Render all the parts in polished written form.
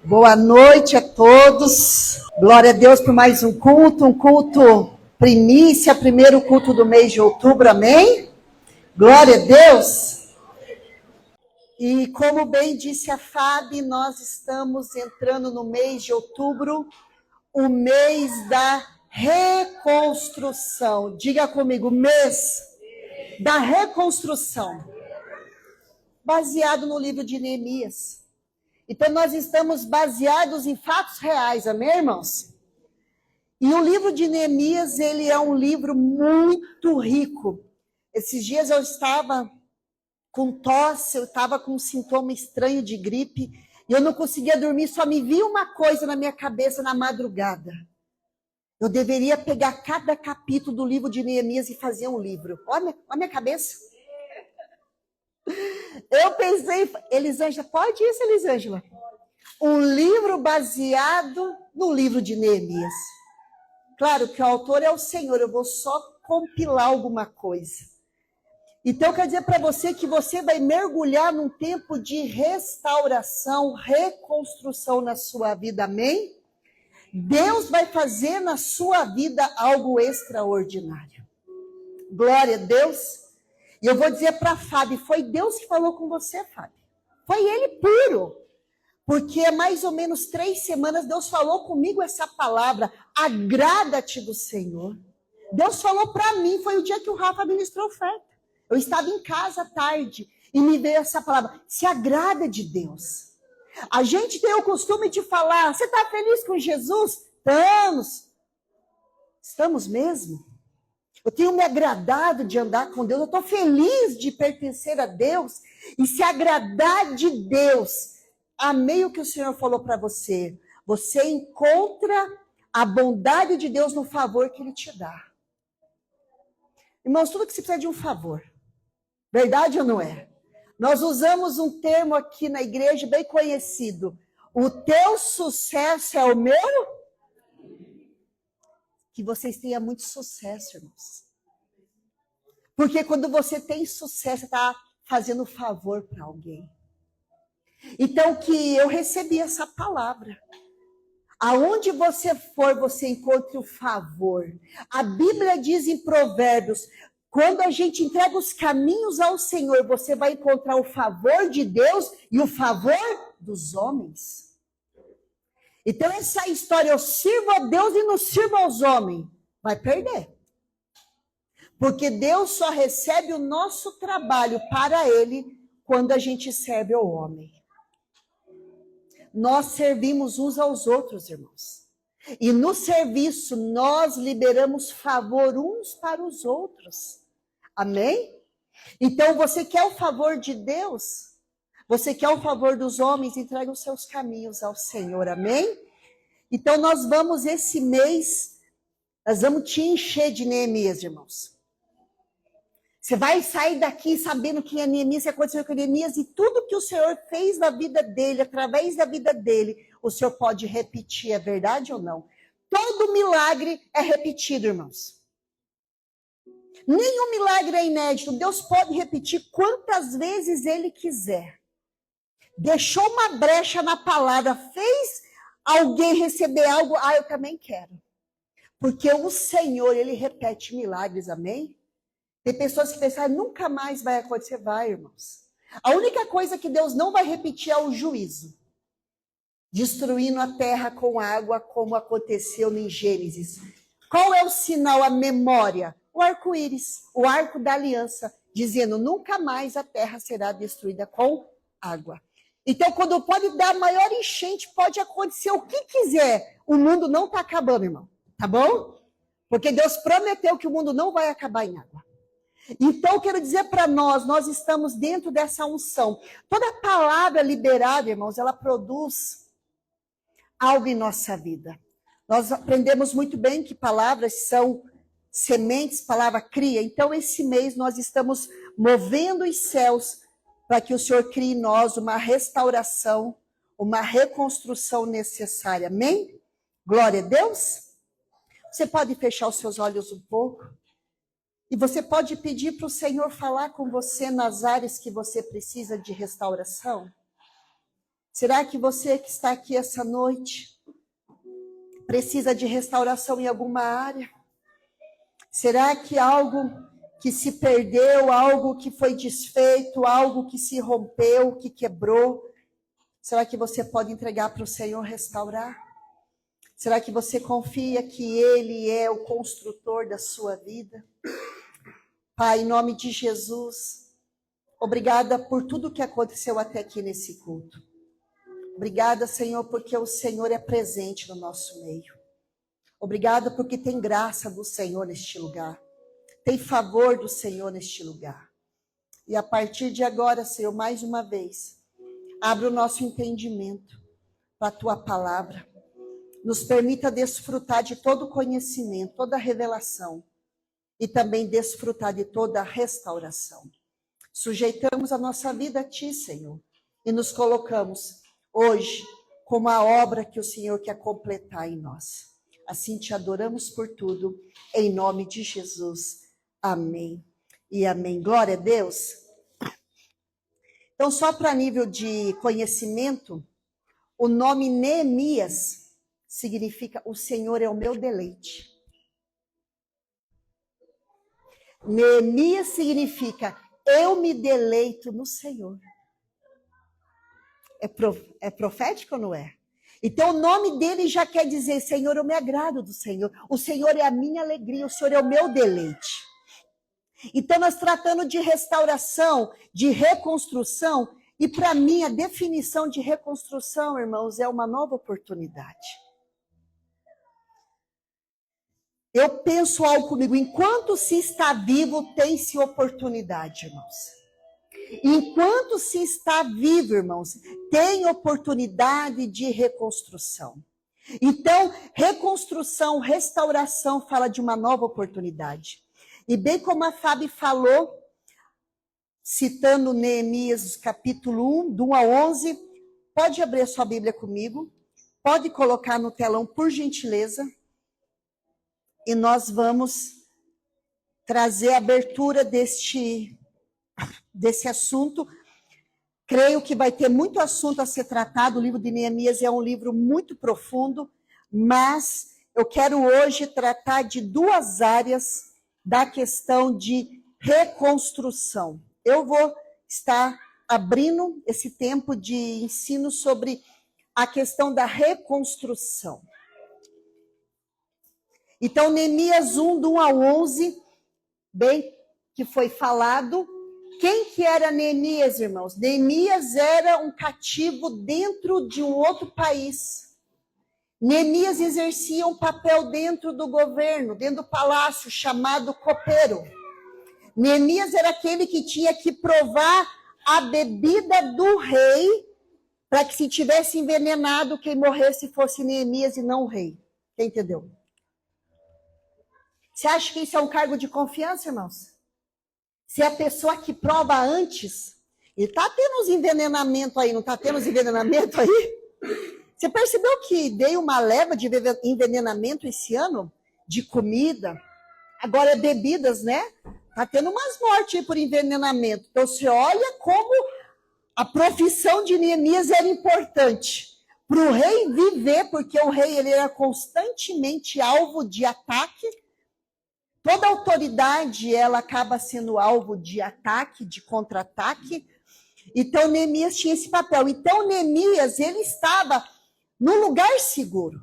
Boa noite a todos. Glória a Deus por mais um culto primícia, primeiro culto do mês de outubro, amém? Glória a Deus. E como bem disse a Fábio, nós estamos entrando no mês de outubro, o mês da reconstrução. Diga comigo, mês da reconstrução. Baseado no livro de Neemias. Então, nós estamos baseados em fatos reais, amém, irmãos? E o livro de Neemias, ele é um livro muito rico. Esses dias eu estava com tosse, eu estava com um sintoma estranho de gripe, e eu não conseguia dormir, só me via uma coisa na minha cabeça na madrugada. Eu deveria pegar cada capítulo do livro de Neemias e fazer um livro. Olha a minha cabeça. Eu pensei, Elisângela, pode isso, Elisângela? Um livro baseado no livro de Neemias. Claro que o autor é o Senhor, eu vou só compilar alguma coisa. Então, eu quero dizer para você que você vai mergulhar num tempo de restauração, reconstrução na sua vida, amém? Deus vai fazer na sua vida algo extraordinário. Glória a Deus. E eu vou dizer para a Fábio, foi Deus que falou com você, Fábio. Foi Ele puro. Porque há mais ou menos 3 semanas Deus falou comigo essa palavra, agrada-te do Senhor. Deus falou para mim, foi o dia que o Rafa ministrou oferta. Eu estava em casa à tarde e me veio essa palavra, se agrada de Deus. A gente tem o costume de falar, você está feliz com Jesus? Estamos mesmo? Eu tenho me agradado de andar com Deus, eu estou feliz de pertencer a Deus e se agradar de Deus. Amei o que o Senhor falou para você. Você encontra a bondade de Deus no favor que Ele te dá. Irmãos, tudo que você precisa de um favor. Verdade ou não é? Nós usamos um termo aqui na igreja bem conhecido. O teu sucesso é o meu? Que vocês tenham muito sucesso, irmãos. Porque quando você tem sucesso, você está fazendo favor para alguém. Então, que eu recebi essa palavra. Aonde você for, você encontre o favor. A Bíblia diz em Provérbios, quando a gente entrega os caminhos ao Senhor, você vai encontrar o favor de Deus e o favor dos homens. Então, essa história, eu sirvo a Deus e não sirvo aos homens, vai perder. Porque Deus só recebe o nosso trabalho para Ele quando a gente serve ao homem. Nós servimos uns aos outros, irmãos. E no serviço, nós liberamos favor uns para os outros. Amém? Então, você quer o favor de Deus? Você quer o favor dos homens? Entrega os seus caminhos ao Senhor. Amém? Então, nós vamos esse mês, nós vamos te encher de Neemias, irmãos. Você vai sair daqui sabendo quem é Neemias, o que aconteceu com Neemias, e tudo que o Senhor fez na vida dele, através da vida dele, o Senhor pode repetir, é verdade ou não? Todo milagre é repetido, irmãos. Nenhum milagre é inédito. Deus pode repetir quantas vezes Ele quiser. Deixou uma brecha na palavra, fez alguém receber algo, eu também quero. Porque o Senhor, Ele repete milagres, amém? Tem pessoas que pensam, nunca mais vai acontecer. Vai, irmãos. A única coisa que Deus não vai repetir é o juízo. Destruindo a terra com água, como aconteceu em Gênesis. Qual é o sinal, a memória? O arco-íris, o arco da aliança, dizendo, nunca mais a terra será destruída com água. Então, quando pode dar maior enchente, pode acontecer o que quiser. O mundo não está acabando, irmão. Tá bom? Porque Deus prometeu que o mundo não vai acabar em água. Então, eu quero dizer para nós estamos dentro dessa unção. Toda palavra liberada, irmãos, ela produz algo em nossa vida. Nós aprendemos muito bem que palavras são sementes, palavra cria. Então, esse mês nós estamos movendo os céus para que o Senhor crie em nós uma restauração, uma reconstrução necessária. Amém? Glória a Deus. Você pode fechar os seus olhos um pouco? E você pode pedir para o Senhor falar com você nas áreas que você precisa de restauração? Será que você que está aqui essa noite precisa de restauração em alguma área? Será que algo que se perdeu, algo que foi desfeito, algo que se rompeu, que quebrou, será que você pode entregar para o Senhor restaurar? Será que você confia que Ele é o construtor da sua vida? Pai, em nome de Jesus, obrigada por tudo que aconteceu até aqui nesse culto. Obrigada, Senhor, porque o Senhor é presente no nosso meio. Obrigada porque tem graça do Senhor neste lugar. Tem favor do Senhor neste lugar. E a partir de agora, Senhor, mais uma vez, abre o nosso entendimento para a Tua palavra. Nos permita desfrutar de todo o conhecimento, toda a revelação. E também desfrutar de toda a restauração. Sujeitamos a nossa vida a Ti, Senhor. E nos colocamos hoje como a obra que o Senhor quer completar em nós. Assim te adoramos por tudo, em nome de Jesus. Amém e amém. Glória a Deus. Então, só para nível de conhecimento, o nome Neemias significa o Senhor é o meu deleite. Neemias significa eu me deleito no Senhor. É profético ou não é? Então, o nome dele já quer dizer, Senhor, eu me agrado do Senhor. O Senhor é a minha alegria, o Senhor é o meu deleite. Então, nós tratando de restauração, de reconstrução, e para mim, a definição de reconstrução, irmãos, é uma nova oportunidade. Eu penso algo comigo, enquanto se está vivo, tem-se oportunidade, irmãos. Enquanto se está vivo, irmãos, tem oportunidade de reconstrução. Então, reconstrução, restauração, fala de uma nova oportunidade. E bem como a Fábio falou, citando Neemias capítulo 1, do 1 a 11, pode abrir a sua Bíblia comigo, pode colocar no telão, por gentileza, e nós vamos trazer a abertura desse assunto. Creio que vai ter muito assunto a ser tratado. O livro de Neemias é um livro muito profundo, mas eu quero hoje tratar de duas áreas da questão de reconstrução. Eu vou estar abrindo esse tempo de ensino sobre a questão da reconstrução. Então, Neemias 1, do 1 ao 11, bem que foi falado. Quem que era Neemias, irmãos? Neemias era um cativo dentro de um outro país. Neemias exercia um papel dentro do governo, dentro do palácio, chamado copeiro. Neemias era aquele que tinha que provar a bebida do rei, para que se tivesse envenenado, quem morresse fosse Neemias e não o rei. Quem entendeu? Você acha que isso é um cargo de confiança, irmãos? Se a pessoa que prova antes, e está tendo uns envenenamentos aí, não está tendo uns envenenamentos aí? Você percebeu que deu uma leva de envenenamento esse ano? De comida, agora é bebidas, né? Está tendo umas mortes aí por envenenamento. Então você olha como a profissão de Neemias era importante para o rei viver, porque o rei ele era constantemente alvo de ataque. Toda autoridade, ela acaba sendo alvo de ataque, de contra-ataque. Então, Neemias tinha esse papel. Então, Neemias, ele estava num lugar seguro.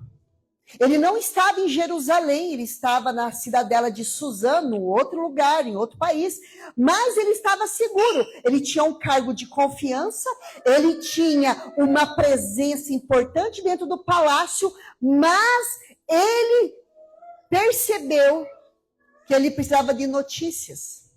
Ele não estava em Jerusalém, ele estava na cidadela de Suzã, em outro lugar, em outro país. Mas ele estava seguro. Ele tinha um cargo de confiança, ele tinha uma presença importante dentro do palácio, mas ele percebeu que ele precisava de notícias.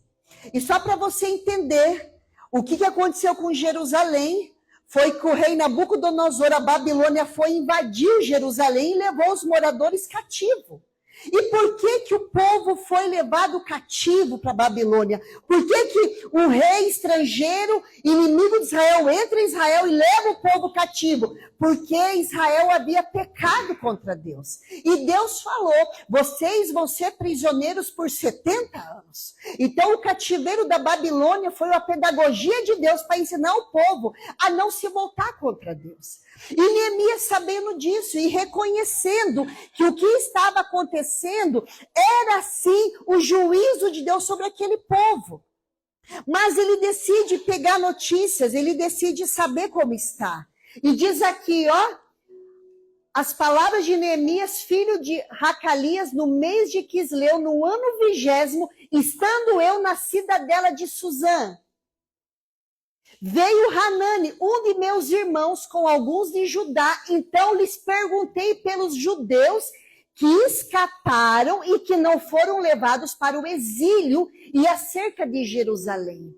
E só para você entender o que aconteceu com Jerusalém, foi que o rei Nabucodonosor, a Babilônia, foi invadir Jerusalém e levou os moradores cativos. E por que que o povo foi levado cativo para a Babilônia? Por que que um rei estrangeiro, inimigo de Israel, entra em Israel e leva o povo cativo? Porque Israel havia pecado contra Deus. E Deus falou, vocês vão ser prisioneiros por 70 anos. Então o cativeiro da Babilônia foi uma pedagogia de Deus para ensinar o povo a não se voltar contra Deus. E Neemias, sabendo disso e reconhecendo que o que estava acontecendo era, sim, o juízo de Deus sobre aquele povo. Mas ele decide pegar notícias, ele decide saber como está. E diz aqui, ó, as palavras de Neemias, filho de Racalias, no mês de Quisleu, no ano 20º, estando eu na cidadela de Suzã. Veio Hanani, um de meus irmãos, com alguns de Judá. Então lhes perguntei pelos judeus que escaparam e que não foram levados para o exílio e acerca de Jerusalém.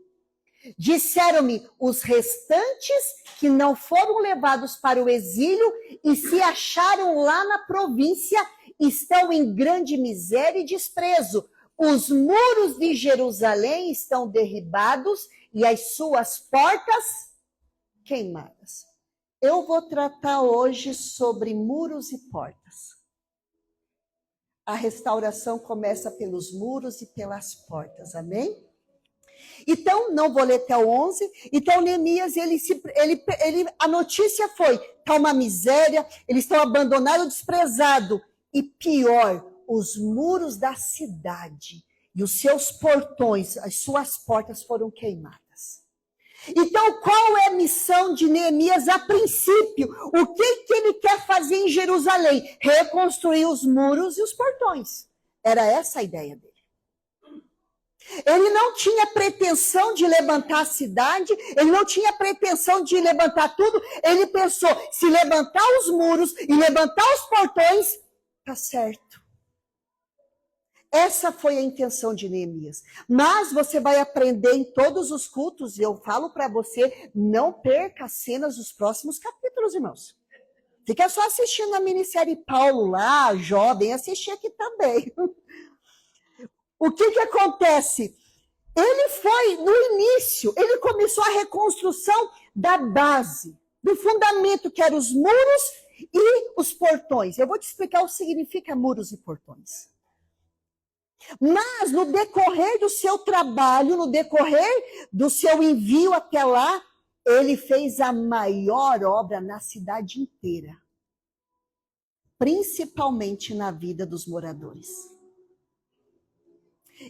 Disseram-me os restantes que não foram levados para o exílio e se acharam lá na província, estão em grande miséria e desprezo. Os muros de Jerusalém estão derribados e as suas portas queimadas. Eu vou tratar hoje sobre muros e portas. A restauração começa pelos muros e pelas portas, amém? Então, não vou ler até o 11. Então, Neemias, a notícia foi, está uma miséria, eles estão abandonados, desprezados. E pior, os muros da cidade e os seus portões, as suas portas foram queimadas. Então, qual é a missão de Neemias a princípio? O que ele quer fazer em Jerusalém? Reconstruir os muros e os portões. Era essa a ideia dele. Ele não tinha pretensão de levantar a cidade, ele não tinha pretensão de levantar tudo. Ele pensou, se levantar os muros e levantar os portões, tá certo. Essa foi a intenção de Neemias. Mas você vai aprender em todos os cultos, e eu falo para você, não perca as cenas dos próximos capítulos, irmãos. Fica só assistindo a minissérie Paulo lá, jovem, assistir aqui também. O que acontece? Ele foi, no início, ele começou a reconstrução da base, do fundamento, que eram os muros e os portões. Eu vou te explicar o que significa muros e portões. Mas no decorrer do seu trabalho, no decorrer do seu envio até lá, ele fez a maior obra na cidade inteira. Principalmente na vida dos moradores.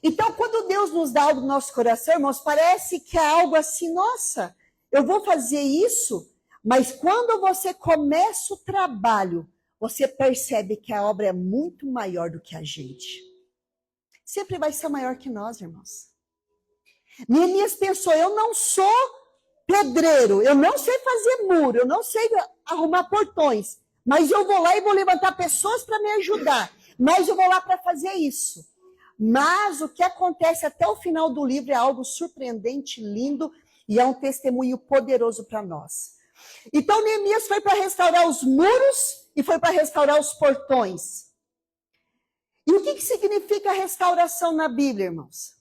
Então, quando Deus nos dá algo no nosso coração, irmãos, parece que é algo assim, nossa, eu vou fazer isso, mas quando você começa o trabalho, você percebe que a obra é muito maior do que a gente. Sempre vai ser maior que nós, irmãos. Neemias pensou, eu não sou pedreiro, eu não sei fazer muro, eu não sei arrumar portões, mas eu vou lá e vou levantar pessoas para me ajudar, mas eu vou lá para fazer isso. Mas o que acontece até o final do livro é algo surpreendente, lindo, e é um testemunho poderoso para nós. Então, Neemias foi para restaurar os muros e foi para restaurar os portões. E o que significa restauração na Bíblia, irmãos?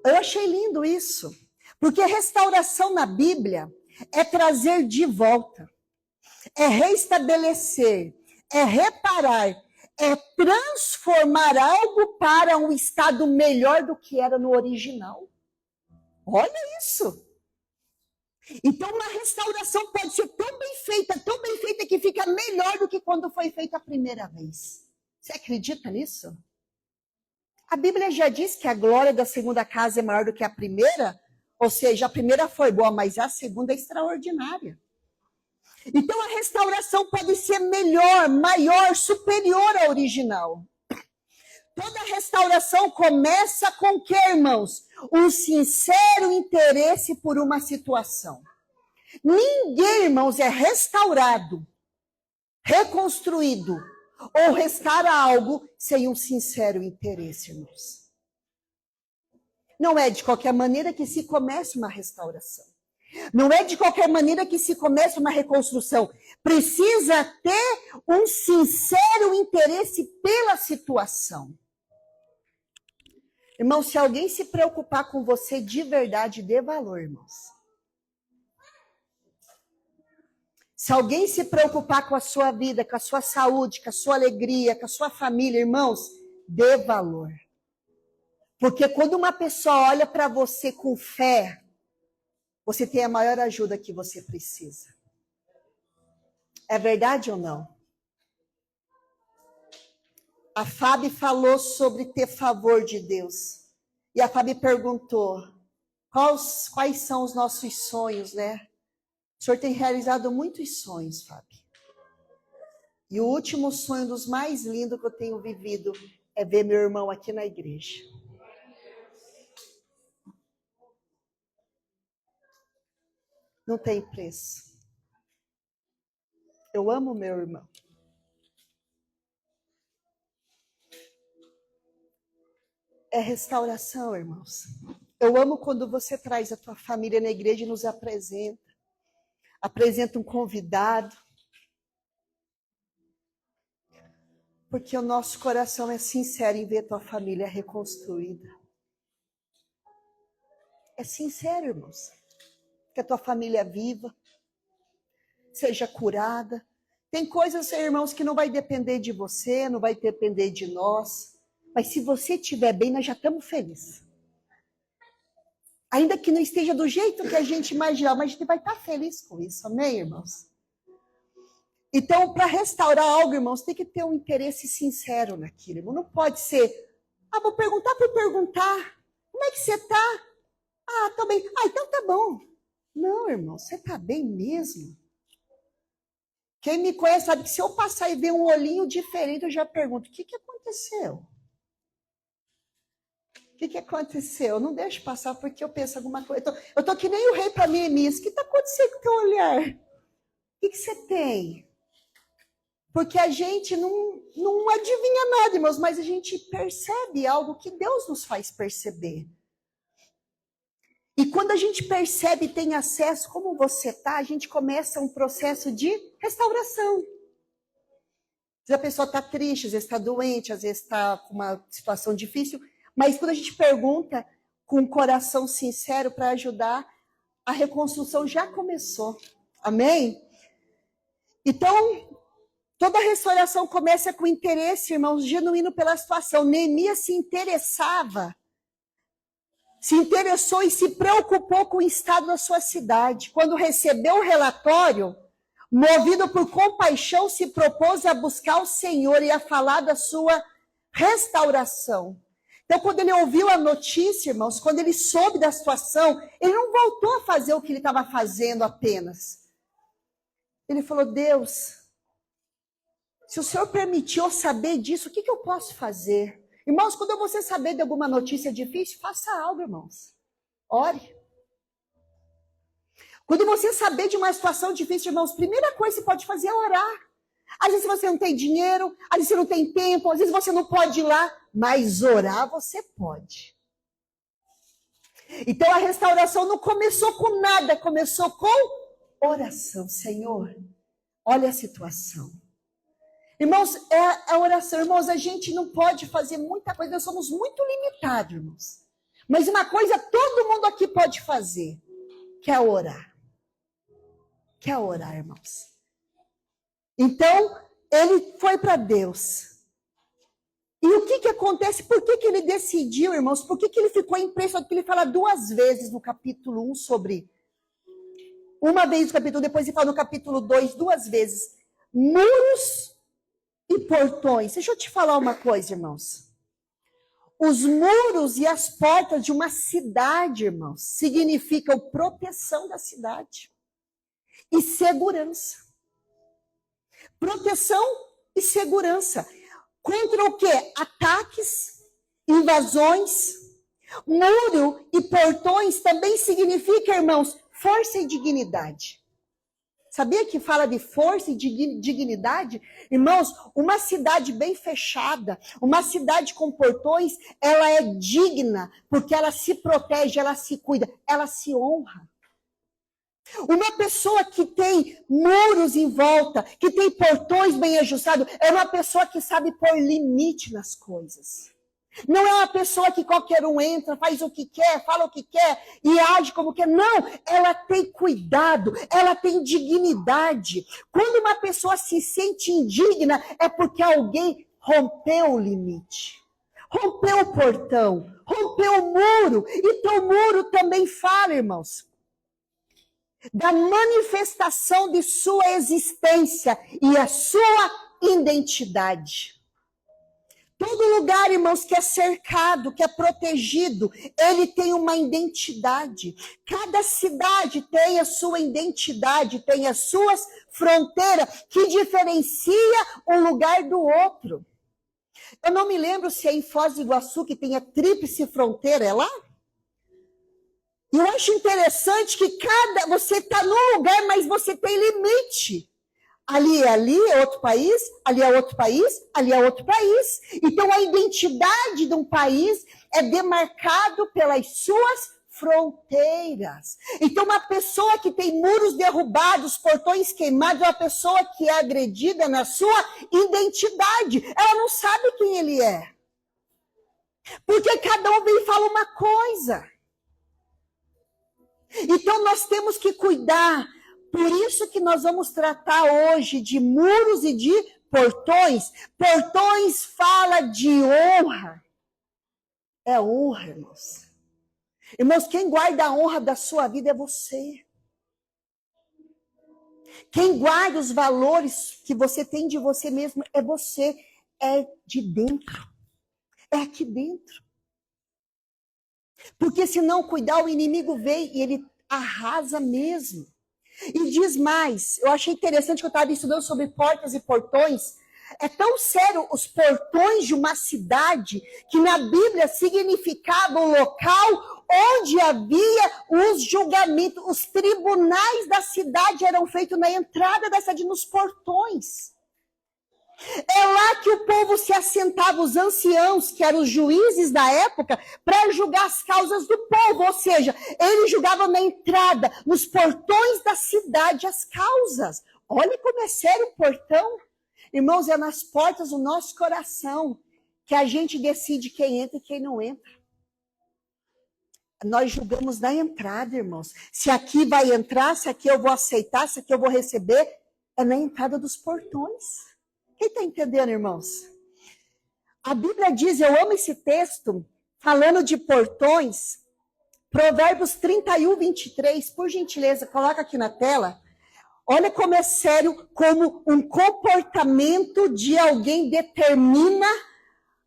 Eu achei lindo isso. Porque restauração na Bíblia é trazer de volta, é reestabelecer, é reparar, é transformar algo para um estado melhor do que era no original. Olha isso. Então, uma restauração pode ser tão bem feita que fica melhor do que quando foi feita a primeira vez. Você acredita nisso? A Bíblia já diz que a glória da segunda casa é maior do que a primeira, ou seja, a primeira foi boa, mas a segunda é extraordinária. Então, a restauração pode ser melhor, maior, superior à original. Toda restauração começa com o quê, irmãos? Um sincero interesse por uma situação. Ninguém, irmãos, é restaurado, reconstruído, ou restaura algo sem um sincero interesse, irmãos. Não é de qualquer maneira que se começa uma restauração. Não é de qualquer maneira que se começa uma reconstrução. Precisa ter um sincero interesse pela situação. Irmão, se alguém se preocupar com você de verdade, dê valor, irmãos. Se alguém se preocupar com a sua vida, com a sua saúde, com a sua alegria, com a sua família, irmãos, dê valor. Porque quando uma pessoa olha para você com fé, você tem a maior ajuda que você precisa. É verdade ou não? A Fábio falou sobre ter favor de Deus. E a Fábio perguntou, quais são os nossos sonhos, né? O senhor tem realizado muitos sonhos, Fábio. E o último sonho dos mais lindos que eu tenho vivido é ver meu irmão aqui na igreja. Não tem preço. Eu amo meu irmão. É restauração, irmãos. Eu amo quando você traz a tua família na igreja e nos apresenta. Apresenta um convidado. Porque o nosso coração é sincero em ver a tua família reconstruída. É sincero, irmãos. Que a tua família viva, seja curada. Tem coisas, irmãos, que não vai depender de você, não vai depender de nós. Mas se você estiver bem, nós já estamos felizes. Ainda que não esteja do jeito que a gente imagina, mas a gente vai estar feliz com isso, amém, irmãos? Então, para restaurar algo, irmãos, tem que ter um interesse sincero naquilo, irmão. Não pode ser, vou perguntar por perguntar. Como é que você está? Tô bem. Então tá bom. Não, irmão, você está bem mesmo? Quem me conhece sabe que se eu passar e ver um olhinho diferente, eu já pergunto, o que aconteceu? O que aconteceu? Eu não deixo passar porque eu penso alguma coisa. Eu tô que nem o rei para Neemias. O que está acontecendo com o teu olhar? O que você tem? Porque a gente não adivinha nada, irmãos, mas a gente percebe algo que Deus nos faz perceber. E quando a gente percebe e tem acesso, como você está, a gente começa um processo de restauração. Às vezes a pessoa está triste, às vezes está doente, às vezes está com uma situação difícil, mas quando a gente pergunta com um coração sincero para ajudar, a reconstrução já começou. Amém? Então, toda restauração começa com interesse, irmãos, genuíno pela situação. Neemias se interessou e se preocupou com o estado da sua cidade. Quando recebeu o relatório, movido por compaixão, se propôs a buscar o Senhor e a falar da sua restauração. Então, quando ele ouviu a notícia, irmãos, quando ele soube da situação, ele não voltou a fazer o que ele estava fazendo apenas. Ele falou, Deus, se o Senhor permitiu saber disso, o que eu posso fazer? Irmãos, quando você saber de alguma notícia difícil, faça algo, irmãos. Ore. Quando você saber de uma situação difícil, irmãos, a primeira coisa que você pode fazer é orar. Às vezes você não tem dinheiro, às vezes você não tem tempo, às vezes você não pode ir lá, mas orar você pode. Então a restauração não começou com nada, começou com oração. Senhor, olha a situação. Irmãos, é a oração. Irmãos, a gente não pode fazer muita coisa, nós somos muito limitados, irmãos. Mas uma coisa todo mundo aqui pode fazer, que é orar. Que é orar, irmãos. Então, ele foi para Deus. E o que acontece? Por que ele decidiu, irmãos? Por que ele ficou impressionado? Porque ele fala 2 vezes no capítulo 1 sobre... Uma vez no capítulo, depois ele fala no capítulo 2, 2 vezes. Muros e portões. Deixa eu te falar uma coisa, irmãos. Os muros e as portas de uma cidade, irmãos, significam proteção da cidade e segurança. Proteção e segurança. Contra o quê? Ataques, invasões. Muro e portões também significa, irmãos, força e dignidade. Sabia que fala de força e de dignidade? Irmãos, uma cidade bem fechada, uma cidade com portões, ela é digna, porque ela se protege, ela se cuida, ela se honra. Uma pessoa que tem muros em volta, que tem portões bem ajustados, é uma pessoa que sabe pôr limite nas coisas. Não é uma pessoa que qualquer um entra, faz o que quer, fala o que quer e age como quer. Não, ela tem cuidado, ela tem dignidade. Quando uma pessoa se sente indigna, é porque alguém rompeu o limite. Rompeu o portão, rompeu o muro. Então o muro também fala, irmãos, da manifestação de sua existência e a sua identidade. Todo lugar, irmãos, que é cercado, que é protegido, ele tem uma identidade. Cada cidade tem a sua identidade, tem as suas fronteiras que diferencia um lugar do outro. Eu não me lembro se é em Foz do Iguaçu que tem a tríplice fronteira, é lá? E eu acho interessante que você está num lugar, mas você tem limite. Ali é outro país, ali é outro país, ali é outro país. Então, a identidade de um país é demarcado pelas suas fronteiras. Então, uma pessoa que tem muros derrubados, portões queimados, é uma pessoa que é agredida na sua identidade. Ela não sabe quem ele é. Porque cada um vem e fala uma coisa. Então, nós temos que cuidar. Por isso que nós vamos tratar hoje de muros e de portões. Portões fala de honra. É honra, irmãos. Irmãos, quem guarda a honra da sua vida é você. Quem guarda os valores que você tem de você mesmo é você. É de dentro. É aqui dentro. Porque se não cuidar, o inimigo vem e ele arrasa mesmo. E diz mais, eu achei interessante que eu estava estudando sobre portas e portões. É tão sério os portões de uma cidade que na Bíblia significava um local onde havia os julgamentos. Os tribunais da cidade eram feitos na entrada da cidade, nos portões. É lá que o povo se assentava, os anciãos, que eram os juízes da época, para julgar as causas do povo. Ou seja, eles julgavam na entrada, nos portões da cidade, as causas. Olha como é sério o portão. Irmãos, é nas portas do nosso coração que a gente decide quem entra e quem não entra. Nós julgamos na entrada, irmãos. Se aqui vai entrar, se aqui eu vou aceitar, se aqui eu vou receber, é na entrada dos portões. Quem está entendendo, irmãos? A Bíblia diz, eu amo esse texto, falando de portões, Provérbios 31, 23, por gentileza, coloca aqui na tela. Olha como é sério, como um comportamento de alguém determina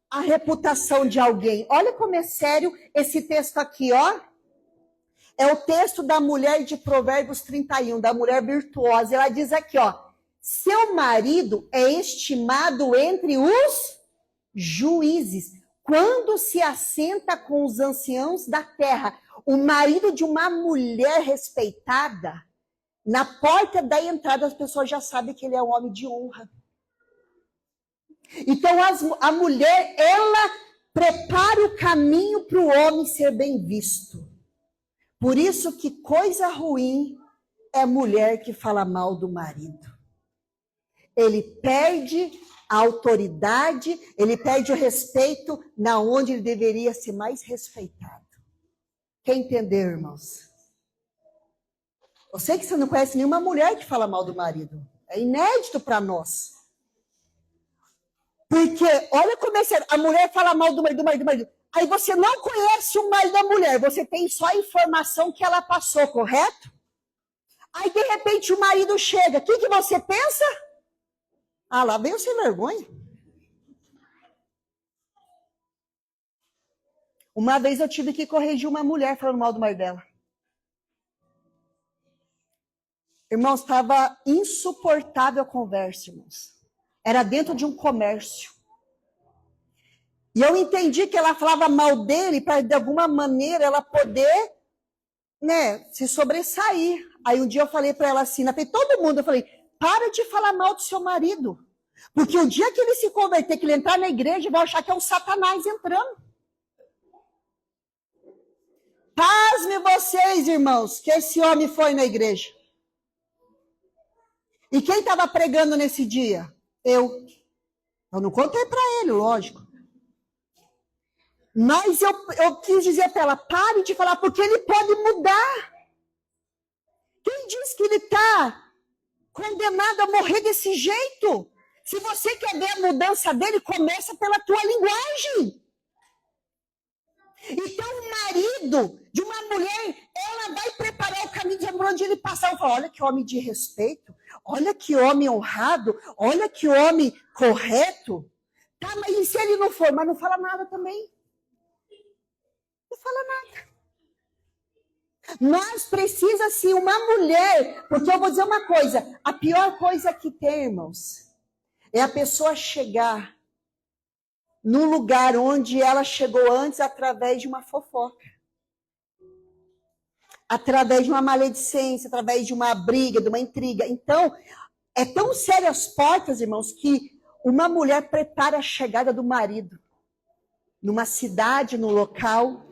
a reputação de alguém. Olha como é sério esse texto aqui, ó. É o texto da mulher de Provérbios 31, da mulher virtuosa. Ela diz aqui, ó. Seu marido é estimado entre os juízes, quando se assenta com os anciãos da terra. O marido de uma mulher respeitada, na porta da entrada as pessoas já sabem que ele é um homem de honra. Então a mulher, ela prepara o caminho para o homem ser bem visto. Por isso que coisa ruim é mulher que fala mal do marido. Ele perde a autoridade, ele perde o respeito na onde ele deveria ser mais respeitado. Quer entender, irmãos? Eu sei que você não conhece nenhuma mulher que fala mal do marido. É inédito para nós. Porque, olha como é sério, a mulher fala mal do marido. Aí você não conhece o marido da mulher, você tem só a informação que ela passou, correto? Aí, de repente, o marido chega. O que você pensa? Ah, lá vem o sem vergonha. Uma vez eu tive que corrigir uma mulher falando mal do marido dela. Irmãos, estava insuportável a conversa, irmãos. Era dentro de um comércio. E eu entendi que ela falava mal dele para, de alguma maneira, ela poder, se sobressair. Aí um dia eu falei para ela assim, na frente de todo mundo, eu falei, para de falar mal do seu marido. Porque o dia que ele se converter, que ele entrar na igreja, vai achar que é um Satanás entrando. Pasme vocês, irmãos, que esse homem foi na igreja. E quem estava pregando nesse dia? Eu. Eu não contei para ele, lógico. Mas eu quis dizer para ela, pare de falar, porque ele pode mudar. Quem diz que ele está condenado a morrer desse jeito? Se você quer ver a mudança dele, começa pela tua linguagem. Então, o marido de uma mulher, ela vai preparar o caminho de onde ele passar. Eu falo, olha que homem de respeito, olha que homem honrado, olha que homem correto. Tá, mas e se ele não for? Mas não fala nada também. Não fala nada. Mas precisa sim uma mulher, porque eu vou dizer uma coisa, a pior coisa que tem, irmãos, é a pessoa chegar no lugar onde ela chegou antes através de uma fofoca. Através de uma maledicência, através de uma briga, de uma intriga. Então, é tão sério as portas, irmãos, que uma mulher prepara a chegada do marido numa cidade, no local,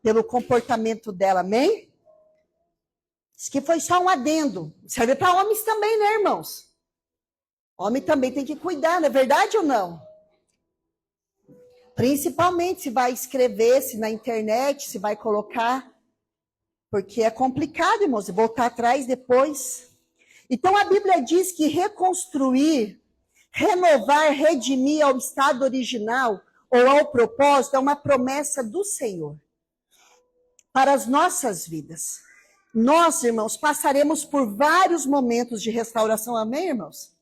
pelo comportamento dela, amém? Isso que foi só um adendo. Serve para homens também, né, irmãos? Homem também tem que cuidar, não é verdade ou não? Principalmente se vai escrever, se na internet, se vai colocar, porque é complicado, irmãos, voltar atrás depois. Então a Bíblia diz que reconstruir, renovar, redimir ao estado original ou ao propósito é uma promessa do Senhor para as nossas vidas. Nós, irmãos, passaremos por vários momentos de restauração, amém, irmãos?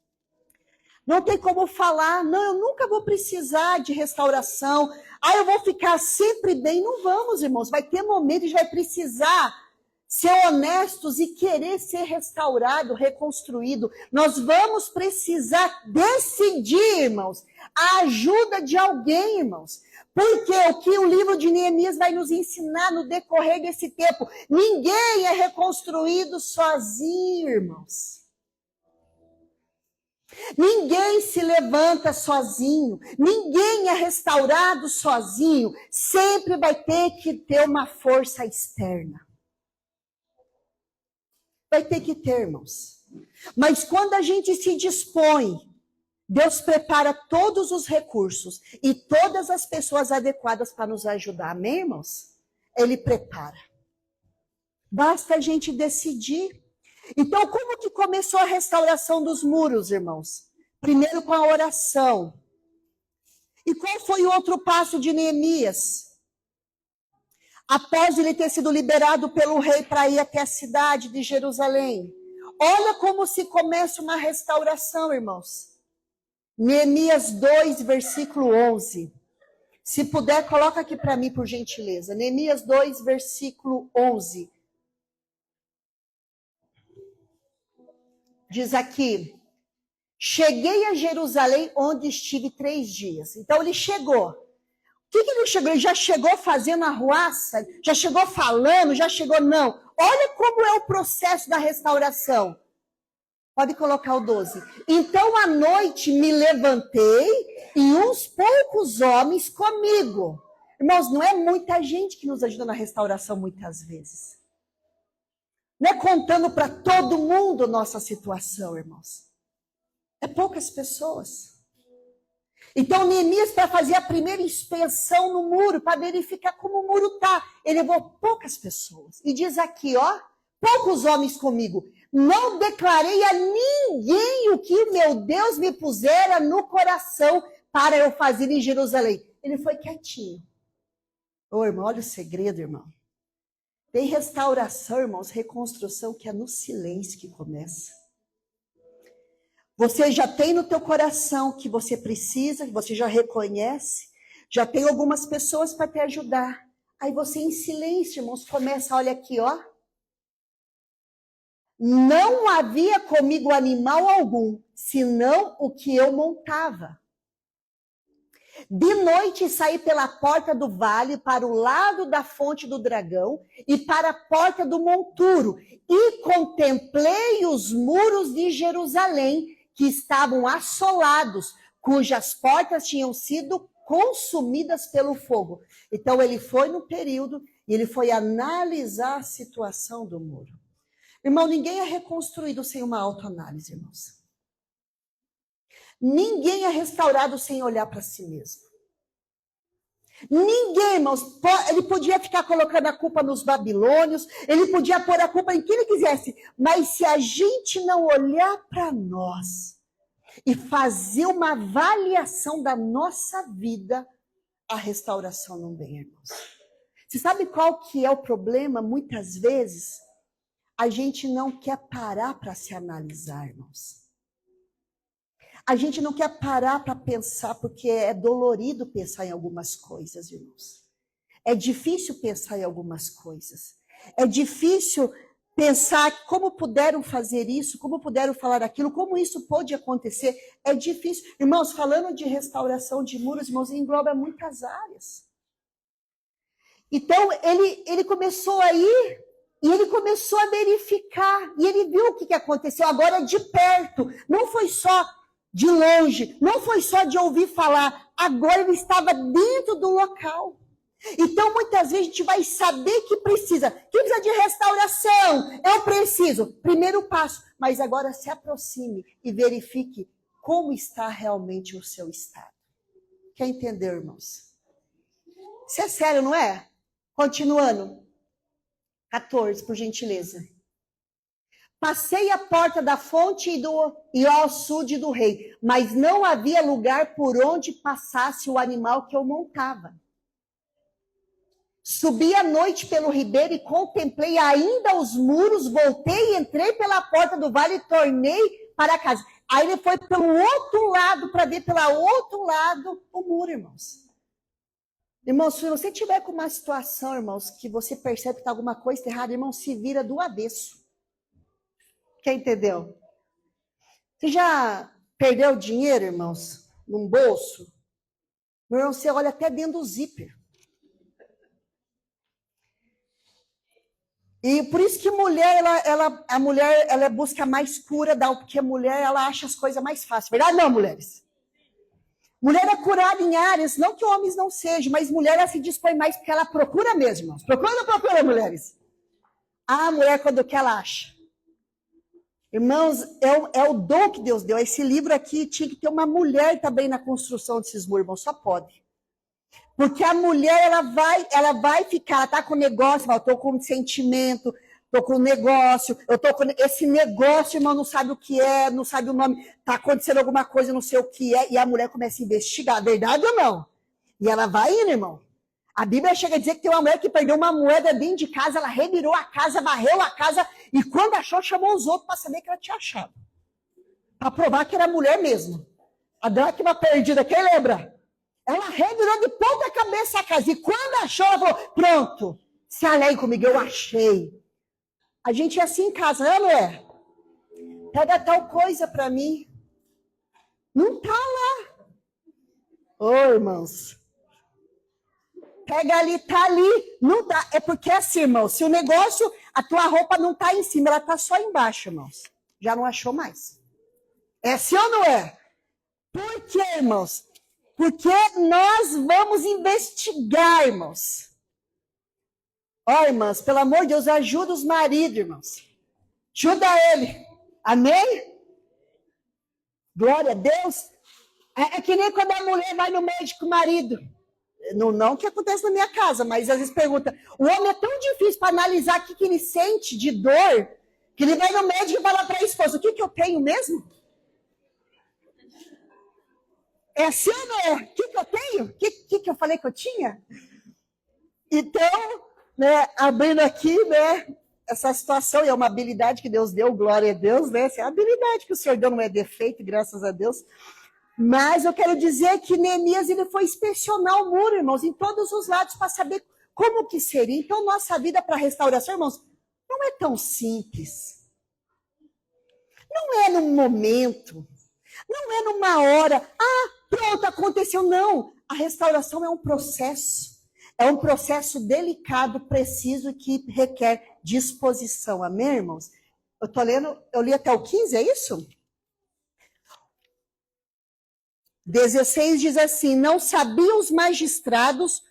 Não tem como falar, não, eu nunca vou precisar de restauração, eu vou ficar sempre bem. Não vamos, irmãos, vai ter momentos que vai precisar ser honestos e querer ser restaurado, reconstruído. Nós vamos precisar decidir, irmãos, a ajuda de alguém, irmãos. Porque o que o livro de Neemias vai nos ensinar no decorrer desse tempo, ninguém é reconstruído sozinho, irmãos. Ninguém se levanta sozinho, ninguém é restaurado sozinho, sempre vai ter que ter uma força externa. Vai ter que ter, irmãos. Mas quando a gente se dispõe, Deus prepara todos os recursos e todas as pessoas adequadas para nos ajudar, amém, irmãos? Ele prepara. Basta a gente decidir. Então, como que começou a restauração dos muros, irmãos? Primeiro com a oração. E qual foi o outro passo de Neemias? Após ele ter sido liberado pelo rei para ir até a cidade de Jerusalém. Olha como se começa uma restauração, irmãos. Neemias 2, versículo 11. Se puder, coloca aqui para mim, por gentileza. Neemias 2, versículo 11. Diz aqui, cheguei a Jerusalém, onde estive 3 dias. Então, ele chegou. O que ele chegou? Ele já chegou fazendo arruaça? Já chegou falando? Já chegou? Não. Olha como é o processo da restauração. Pode colocar o 12. Então, à noite, me levantei e uns poucos homens comigo. Irmãos, não é muita gente que nos ajuda na restauração muitas vezes. Não é contando para todo mundo nossa situação, irmãos. É poucas pessoas. Então, Neemias, para fazer a primeira inspeção no muro, para verificar como o muro está, ele levou poucas pessoas. E diz aqui, ó, poucos homens comigo. Não declarei a ninguém o que meu Deus me pusera no coração para eu fazer em Jerusalém. Ele foi quietinho. Ô, irmão, olha o segredo, irmão. Tem restauração, irmãos, reconstrução que é no silêncio que começa. Você já tem no teu coração que você precisa, que você já reconhece, já tem algumas pessoas para te ajudar. Aí você em silêncio, irmãos, começa, olha aqui, ó. Não havia comigo animal algum, senão o que eu montava. De noite saí pela porta do vale para o lado da fonte do dragão e para a porta do monturo e contemplei os muros de Jerusalém que estavam assolados, cujas portas tinham sido consumidas pelo fogo. Então ele foi no período E ele foi analisar a situação do muro. Irmão, ninguém é reconstruído sem uma autoanálise, irmãos. Ninguém é restaurado sem olhar para si mesmo. Ninguém, irmãos, ele podia ficar colocando a culpa nos babilônios, ele podia pôr a culpa em quem ele quisesse, mas se a gente não olhar para nós e fazer uma avaliação da nossa vida, a restauração não vem, irmãos. Você sabe qual que é o problema? Muitas vezes, a gente não quer parar para se analisar, irmãos. A gente não quer parar para pensar, porque é dolorido pensar em algumas coisas, irmãos. É difícil pensar em algumas coisas. É difícil pensar como puderam fazer isso, como puderam falar aquilo, como isso pôde acontecer. É difícil. Irmãos, falando de restauração de muros, irmãos, engloba muitas áreas. Então, ele começou a ir e ele começou a verificar. E ele viu o que aconteceu agora de perto. Não foi só de longe, não foi só de ouvir falar, agora ele estava dentro do local. Então, muitas vezes, a gente vai saber que precisa de restauração, eu preciso. Primeiro passo, mas agora se aproxime e verifique como está realmente o seu estado. Quer entender, irmãos? Isso é sério, não é? Continuando. 14, por gentileza. Passei a porta da fonte e ao açude do rei, mas não havia lugar por onde passasse o animal que eu montava. Subi à noite pelo ribeiro e contemplei ainda os muros, voltei e entrei pela porta do vale e tornei para casa. Aí ele foi pelo outro lado, para ver pelo outro lado o muro, irmãos. Irmãos, se você tiver com uma situação, irmãos, que você percebe que está alguma coisa errada, irmão, se vira do avesso. Quem entendeu? Você já perdeu dinheiro, irmãos, num bolso? Meu irmão, você olha até dentro do zíper. E por isso que a mulher ela busca mais cura, porque a mulher ela acha as coisas mais fáceis. Verdade não, mulheres? Mulher é curada em áreas, não que homens não sejam, mas mulher ela se dispõe mais porque ela procura mesmo, irmãos. Procura ou não procura, mulheres? A mulher, quando que ela acha? Irmãos, é o dom que Deus deu. Esse livro aqui tinha que ter uma mulher também na construção desses muros, irmãos, só pode. Porque a mulher, ela vai ficar, ela tá com negócio, eu tô com sentimento, tô com negócio, eu tô com esse negócio, irmão, não sabe o que é, não sabe o nome, tá acontecendo alguma coisa, não sei o que é, e a mulher começa a investigar, verdade ou não? E ela vai indo, irmão. A Bíblia chega a dizer que tem uma mulher que perdeu uma moeda dentro de casa, ela revirou a casa, varreu a casa, e quando achou, chamou os outros para saber que ela tinha achado. Para provar que era mulher mesmo. A dracma perdida, quem lembra? Ela revirou de ponta cabeça a casa, e quando achou, ela falou, pronto, se alegre comigo, eu achei. A gente é assim em casa, não é? Pega tal coisa para mim. Não tá lá. Ô, irmãos. Pega ali, tá ali. Não dá. É porque assim, irmãos, se o negócio, a tua roupa não tá em cima, ela tá só embaixo, irmãos. Já não achou mais. É assim ou não é? Por quê, irmãos? Porque nós vamos investigar, irmãos. Ó, irmãs, pelo amor de Deus, ajuda os maridos, irmãos. Ajuda ele. Amém? Glória a Deus. É que nem quando a mulher vai no médico com o marido. Não que acontece na minha casa, mas às vezes pergunta. O homem é tão difícil para analisar o que ele sente de dor, que ele vai no médico e fala para a esposa, o que eu tenho mesmo? É assim ou não é? O que eu tenho? O que eu falei que eu tinha? Então, né, abrindo aqui, né, essa situação, e é uma habilidade que Deus deu, glória a Deus, né? Essa é a habilidade que o Senhor deu, não é defeito, graças a Deus. Mas eu quero dizer que Neemias ele foi inspecionar o muro, irmãos, em todos os lados, para saber como que seria. Então, nossa vida para restauração, irmãos, não é tão simples. Não é num momento. Não é numa hora. Pronto, aconteceu. Não. A restauração é um processo. É um processo delicado, preciso, que requer disposição. Amém, irmãos? Eu li até o 15, é isso? 16 diz assim, não sabiam os magistrados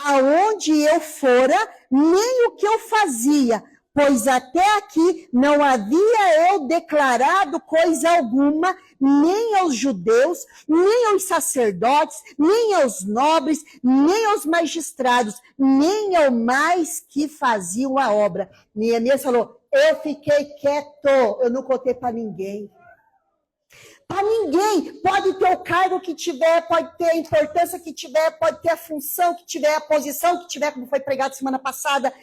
aonde eu fora, nem o que eu fazia, pois até aqui não havia eu declarado coisa alguma, nem aos judeus, nem aos sacerdotes, nem aos nobres, nem aos magistrados, nem ao mais que faziam a obra. Neemias falou, eu fiquei quieto, eu não contei para ninguém. Para ninguém, pode ter o cargo que tiver, pode ter a importância que tiver, pode ter a função que tiver, a posição que tiver, como foi pregado semana passada.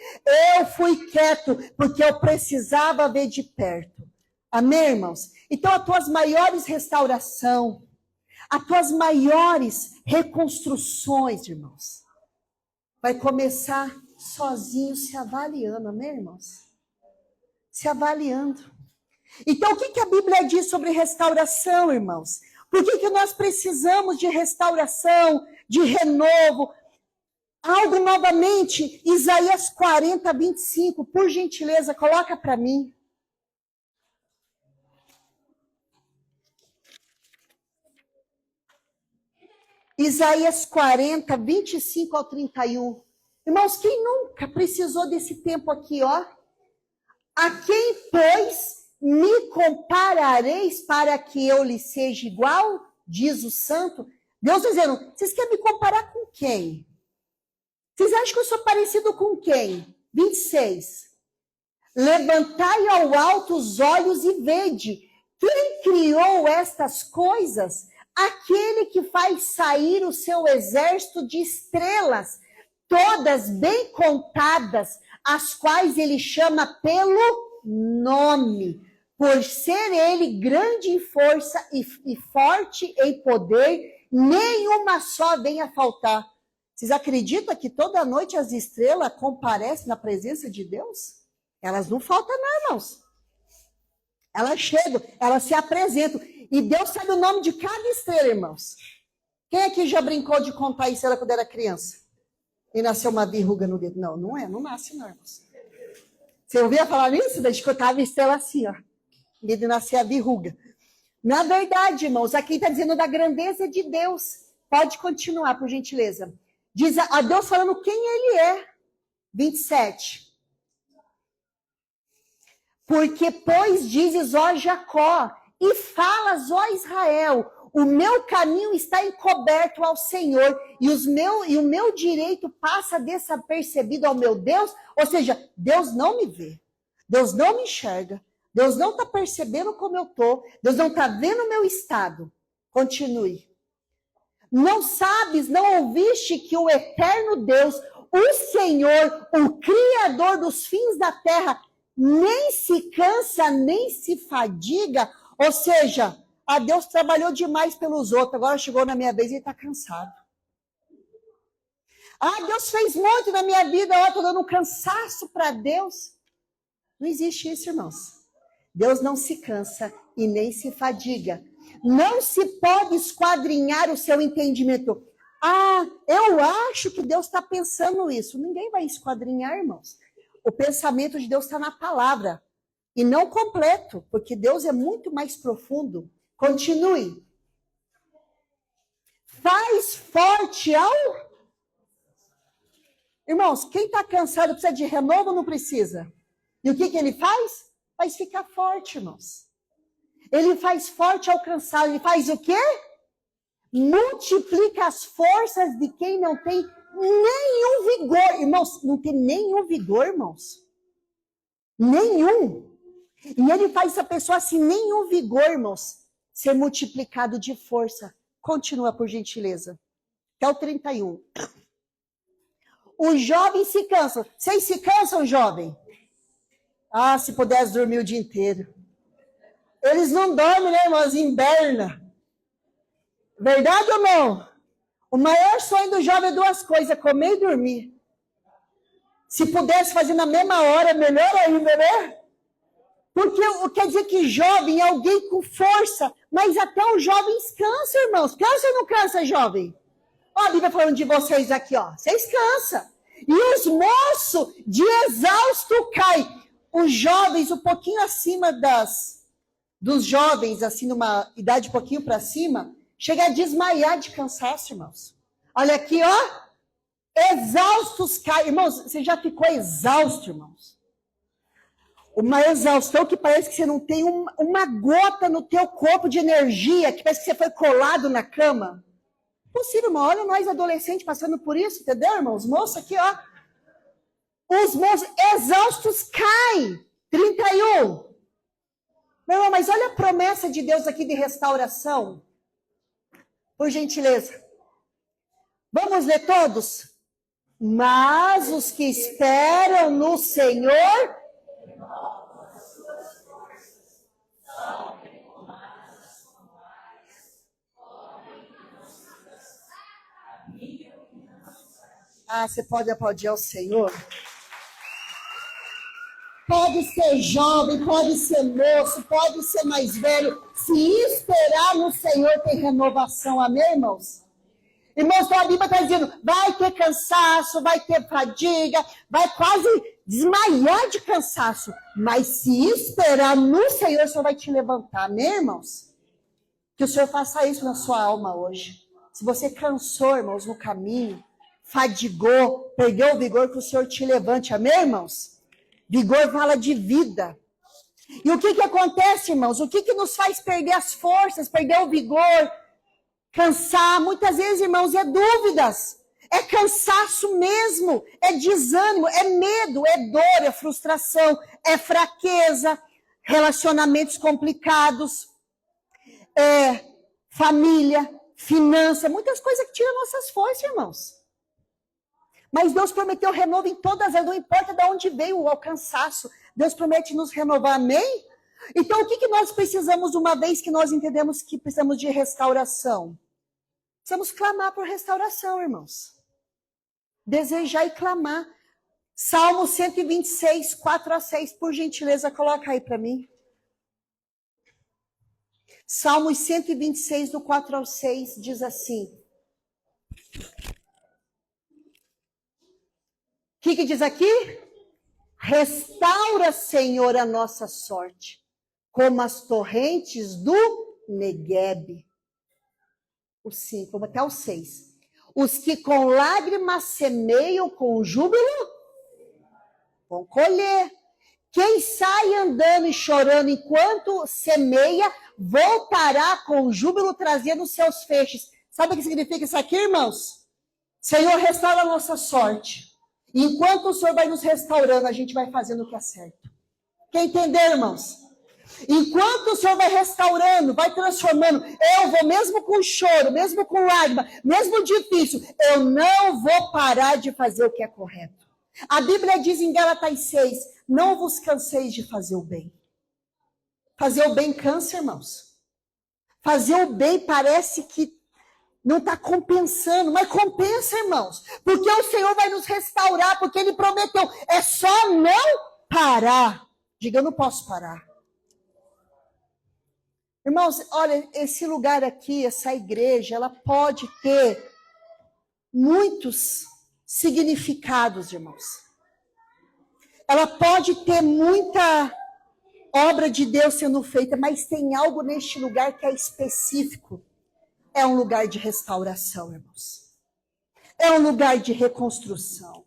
Eu fui quieto, porque eu precisava ver de perto. Amém, irmãos? Então, as tuas maiores restaurações, as tuas maiores reconstruções, irmãos, vai começar sozinho se avaliando, amém, irmãos? Se avaliando. Então, o que a Bíblia diz sobre restauração, irmãos? Por que nós precisamos de restauração, de renovo? Algo novamente, Isaías 40, 25, por gentileza, coloca para mim. Isaías 40, 25 ao 31. Irmãos, quem nunca precisou desse tempo aqui, ó? A quem, pois, me comparareis para que eu lhe seja igual? Diz o santo. Deus está dizendo, vocês querem me comparar com quem? Vocês acham que eu sou parecido com quem? 26. Levantai ao alto os olhos e vede. Quem criou estas coisas? Aquele que faz sair o seu exército de estrelas, todas bem contadas, as quais ele chama pelo nome. Por ser ele grande em força e forte em poder, nenhuma só vem a faltar. Vocês acreditam que toda noite as estrelas comparecem na presença de Deus? Elas não faltam, não, irmãos. Elas chegam, elas se apresentam. E Deus sabe o nome de cada estrela, irmãos. Quem aqui já brincou de contar a estrela quando era criança? E nasceu uma verruga no dedo? Não, não nasce, não, irmãos. Você ouvia falar nisso? Desde que eu estava estrela assim, ó. Medo de nascer a verruga. Na verdade, irmãos, aqui está dizendo da grandeza de Deus. Pode continuar, por gentileza. Diz a Deus falando quem ele é. 27. Porque, pois, dizes, ó Jacó, e falas, ó Israel, o meu caminho está encoberto ao Senhor, e o meu direito passa desapercebido ao meu Deus. Ou seja, Deus não me vê. Deus não me enxerga. Deus não está percebendo como eu estou. Deus não está vendo o meu estado. Continue. Não sabes, não ouviste que o eterno Deus, o Senhor, o Criador dos fins da terra, nem se cansa, nem se fadiga. Ou seja, a Deus trabalhou demais pelos outros. Agora chegou na minha vez e ele está cansado. Ah, Deus fez muito na minha vida. Ó, estou dando um cansaço para Deus. Não existe isso, irmãos. Deus não se cansa e nem se fadiga. Não se pode esquadrinhar o seu entendimento. Ah, eu acho que Deus está pensando isso. Ninguém vai esquadrinhar, irmãos. O pensamento de Deus está na palavra. E não completo, porque Deus é muito mais profundo. Continue. Faz forte ao... Irmãos, quem está cansado precisa de renovo ou não precisa? E o que ele faz? Faz ficar forte, irmãos. Ele faz forte ao cansado. Ele faz o quê? Multiplica as forças de quem não tem nenhum vigor. Irmãos, não tem nenhum vigor, irmãos. Nenhum. E ele faz essa pessoa assim, nenhum vigor, irmãos, ser multiplicado de força. Continua, por gentileza. Até o 31. Os jovens se cansam. Vocês se cansam, jovem? Ah, se pudesse dormir o dia inteiro. Eles não dormem, né, irmãos? Inverna. Verdade ou não? O maior sonho do jovem é duas coisas, comer e dormir. Se pudesse fazer na mesma hora, melhor ainda, né? Porque quer dizer que jovem é alguém com força, mas até os jovens cansam, irmãos. Cansa ou não cansa, jovem? Ó, a Bíblia falando de vocês aqui, ó. Vocês cansam. E os moços de exausto caem. Os jovens, um pouquinho acima dos jovens, assim, numa idade um pouquinho para cima, chega a desmaiar de cansaço, irmãos. Olha aqui, ó. Exaustos caem. Irmãos, você já ficou exausto, irmãos? Uma exaustão que parece que você não tem uma gota no teu corpo de energia, que parece que você foi colado na cama. Possível, irmão. Olha nós adolescentes passando por isso, entendeu, irmãos? Moços aqui, ó. Os moços exaustos caem. 31. Meu irmão, mas olha a promessa de Deus aqui de restauração. Por gentileza. Vamos ler todos? Mas os que esperam no Senhor... Ah, você pode aplaudir ao Senhor? Pode ser jovem, pode ser moço, pode ser mais velho. Se esperar no Senhor tem renovação, amém, irmãos? Irmãos, a Bíblia está dizendo, vai ter cansaço, vai ter fadiga, vai quase desmaiar de cansaço. Mas se esperar no Senhor, o Senhor vai te levantar, amém, irmãos? Que o Senhor faça isso na sua alma hoje. Se você cansou, irmãos, no caminho, fadigou, perdeu o vigor, que o Senhor te levante, amém, irmãos? Vigor fala de vida. E o que acontece, irmãos? O que nos faz perder as forças, perder o vigor, cansar? Muitas vezes, irmãos, é dúvidas, é cansaço mesmo, é desânimo, é medo, é dor, é frustração, é fraqueza, relacionamentos complicados, família, finança, muitas coisas que tiram nossas forças, irmãos. Mas Deus prometeu renovo em todas as, não importa de onde veio o cansaço, Deus promete nos renovar, amém? Então, o que nós precisamos, uma vez que nós entendemos que precisamos de restauração? Precisamos clamar por restauração, irmãos. Desejar e clamar. Salmo 126, 4 a 6, por gentileza, coloca aí para mim. Salmos 126, do 4 ao 6, diz assim. O que diz aqui? Restaura, Senhor, a nossa sorte, como as torrentes do Neguebe. O 5, vamos até o 6. Os que com lágrimas semeiam com júbilo, vão colher. Quem sai andando e chorando enquanto semeia, voltará com júbilo trazendo seus feixes. Sabe o que significa isso aqui, irmãos? Senhor, restaura a nossa sorte. Enquanto o Senhor vai nos restaurando, a gente vai fazendo o que é certo. Quer entender, irmãos? Enquanto o Senhor vai restaurando, vai transformando, eu vou, mesmo com choro, mesmo com lágrima, mesmo difícil, eu não vou parar de fazer o que é correto. A Bíblia diz em Gálatas 6, não vos canseis de fazer o bem. Fazer o bem cansa, irmãos. Fazer o bem parece que não está compensando, mas compensa, irmãos. Porque o Senhor vai nos restaurar, porque Ele prometeu. É só não parar. Diga, eu não posso parar. Irmãos, olha, esse lugar aqui, essa igreja, ela pode ter muitos significados, irmãos. Ela pode ter muita obra de Deus sendo feita, mas tem algo neste lugar que é específico. É um lugar de restauração, irmãos. É um lugar de reconstrução.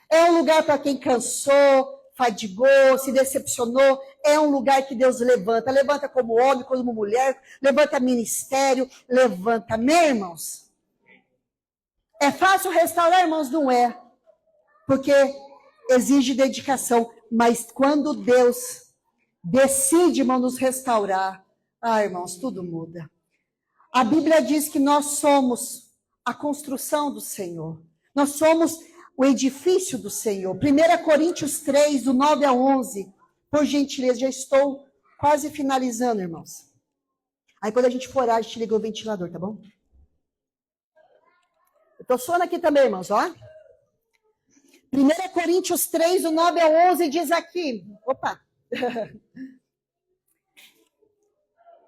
É um lugar para quem cansou, fadigou, se decepcionou. É um lugar que Deus levanta. Levanta como homem, como mulher. Levanta ministério. Levanta. Amém, irmãos? É fácil restaurar, irmãos? Não é. Porque exige dedicação. Mas quando Deus decide, irmão, nos restaurar, irmãos, tudo muda. A Bíblia diz que nós somos a construção do Senhor. Nós somos o edifício do Senhor. 1 Coríntios 3, do 9 a 11. Por gentileza, já estou quase finalizando, irmãos. Aí quando a gente for orar, a gente liga o ventilador, tá bom? Eu estou suando aqui também, irmãos, ó. 1 Coríntios 3, do 9 a 11, diz aqui. Opa!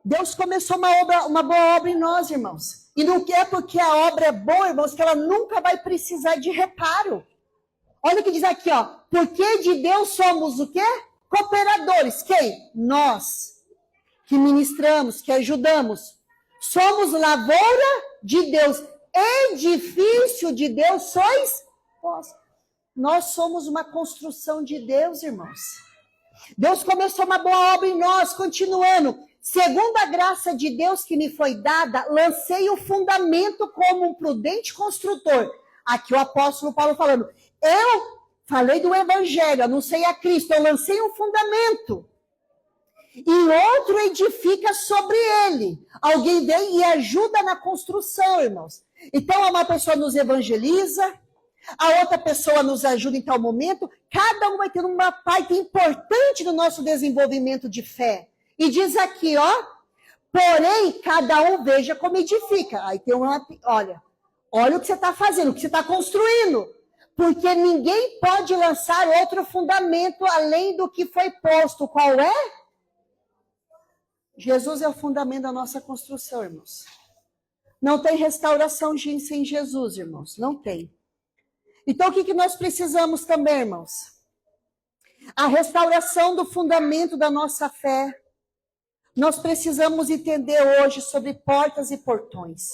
Deus começou uma boa obra em nós, irmãos. E não é porque a obra é boa, irmãos, que ela nunca vai precisar de reparo. Olha o que diz aqui, ó. Porque de Deus somos o quê? Cooperadores. Quem? Nós. Que ministramos, que ajudamos. Somos lavoura de Deus. Edifício de Deus sois Posso. Nós somos uma construção de Deus, irmãos. Deus começou uma boa obra em nós, continuando. Segundo a graça de Deus que me foi dada, lancei o fundamento como um prudente construtor. Aqui o apóstolo Paulo falando, eu falei do evangelho, anunciei a Cristo, eu lancei um fundamento. E outro edifica sobre ele. Alguém vem e ajuda na construção, irmãos. Então, uma pessoa nos evangeliza, a outra pessoa nos ajuda em tal momento. Cada um vai ter uma parte importante no nosso desenvolvimento de fé. E diz aqui, ó, porém, cada um veja como edifica. Aí tem uma, olha o que você está fazendo, o que você está construindo. Porque ninguém pode lançar outro fundamento além do que foi posto. Qual é? Jesus é o fundamento da nossa construção, irmãos. Não tem restauração sem Jesus, irmãos. Não tem. Então, o que nós precisamos também, irmãos? A restauração do fundamento da nossa fé. Nós precisamos entender hoje sobre portas e portões.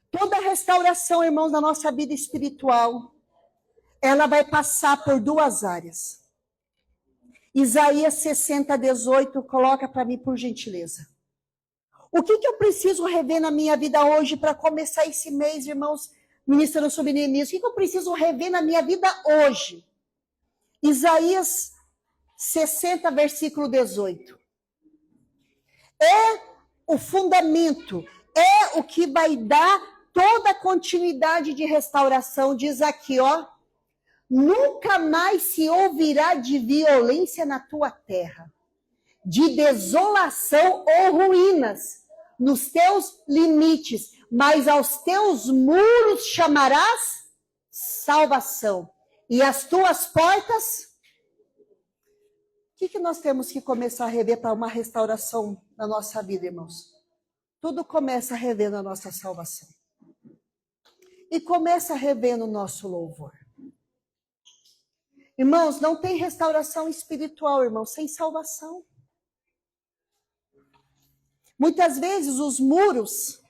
Toda restauração, irmãos, da nossa vida espiritual, ela vai passar por duas áreas. Isaías 60, 18, coloca para mim, por gentileza. O que eu preciso rever na minha vida hoje para começar esse mês, irmãos, ministrando sobre Neemias? O que eu preciso rever na minha vida hoje? Isaías 60, versículo 18. É o fundamento, é o que vai dar toda a continuidade de restauração. Diz aqui, ó. Nunca mais se ouvirá de violência na tua terra, de desolação ou ruínas nos teus limites, mas aos teus muros chamarás salvação, e as tuas portas... O que nós temos que começar a rever para uma restauração na nossa vida, irmãos? Tudo começa a rever na nossa salvação. E começa a rever no nosso louvor. Irmãos, não tem restauração espiritual, irmãos, sem salvação. Muitas vezes os muros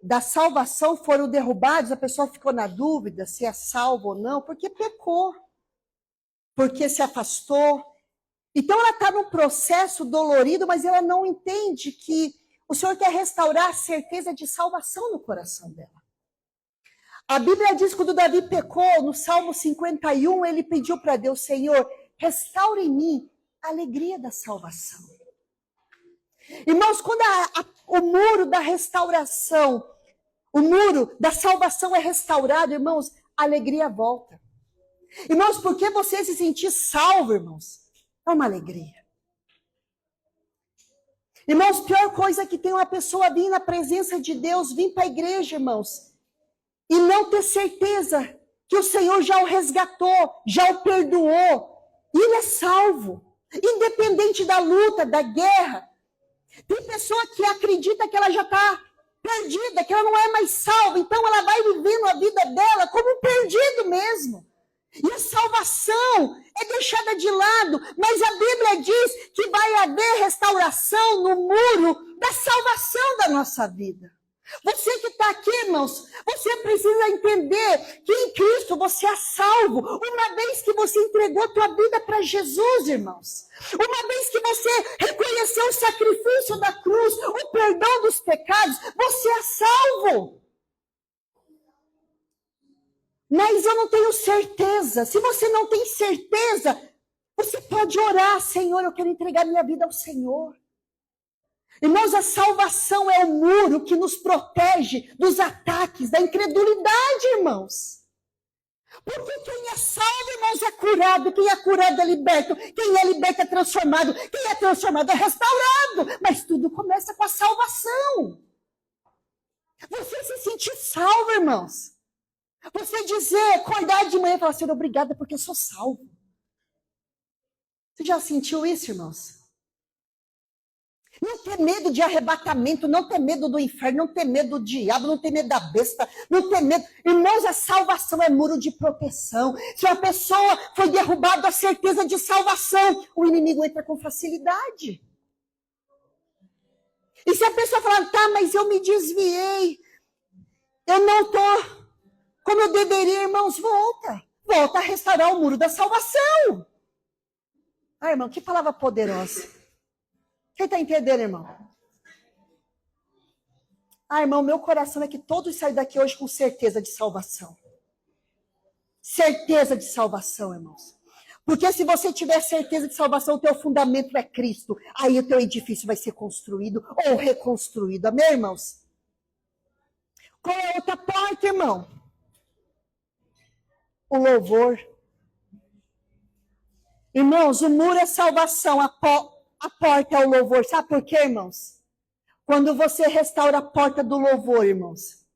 da salvação foram derrubados, a pessoa ficou na dúvida se é salvo ou não, porque pecou, porque se afastou. Então ela está num processo dolorido, mas ela não entende que o Senhor quer restaurar a certeza de salvação no coração dela. A Bíblia diz que quando Davi pecou, no Salmo 51, ele pediu para Deus, Senhor, restaura em mim a alegria da salvação. Irmãos, quando o muro da restauração, o muro da salvação é restaurado, irmãos, a alegria volta. Irmãos, porque você se sentir salvo, irmãos, é uma alegria. Irmãos, pior coisa que tem uma pessoa vir na presença de Deus, vir para a igreja, irmãos, e não ter certeza que o Senhor já o resgatou, já o perdoou. E ele é salvo, independente da luta, da guerra. Tem pessoa que acredita que ela já está perdida, que ela não é mais salva, então ela vai vivendo a vida dela como um perdido mesmo. E a salvação é deixada de lado, mas a Bíblia diz que vai haver restauração no muro da salvação da nossa vida. Você que está aqui, irmãos, você precisa entender que em Cristo você é salvo. Uma vez que você entregou a tua vida para Jesus, irmãos. Uma vez que você reconheceu o sacrifício da cruz, o perdão dos pecados, você é salvo. Mas eu não tenho certeza. Se você não tem certeza, você pode orar, Senhor, eu quero entregar minha vida ao Senhor. Irmãos, a salvação é o muro que nos protege dos ataques, da incredulidade, irmãos. Porque quem é salvo, irmãos, é curado. Quem é curado é liberto. Quem é liberto é transformado. Quem é transformado é restaurado. Mas tudo começa com a salvação. Você se sentir salvo, irmãos. Você dizer, acordar de manhã e falar, Senhor, obrigada porque eu sou salvo. Você já sentiu isso, irmãos? Não ter medo de arrebatamento, não ter medo do inferno, não ter medo do diabo, não ter medo da besta, não ter medo. Irmãos, a salvação é muro de proteção. Se uma pessoa foi derrubada a certeza de salvação, o inimigo entra com facilidade. E se a pessoa falar, tá, mas eu me desviei, eu não estou como eu deveria, irmãos, volta. Volta a restaurar o muro da salvação. Ah, irmão, que palavra poderosa. Quem está entendendo, irmão? Ah, irmão, meu coração é que todos saem daqui hoje com certeza de salvação. Certeza de salvação, irmãos. Porque se você tiver certeza de salvação, o teu fundamento é Cristo. Aí o teu edifício vai ser construído ou reconstruído. Amém, irmãos? Qual é a outra porta, irmão? O louvor. Irmãos, o muro é salvação, a porta é o louvor. Sabe por quê, irmãos? Quando você restaura a porta do louvor, irmãos,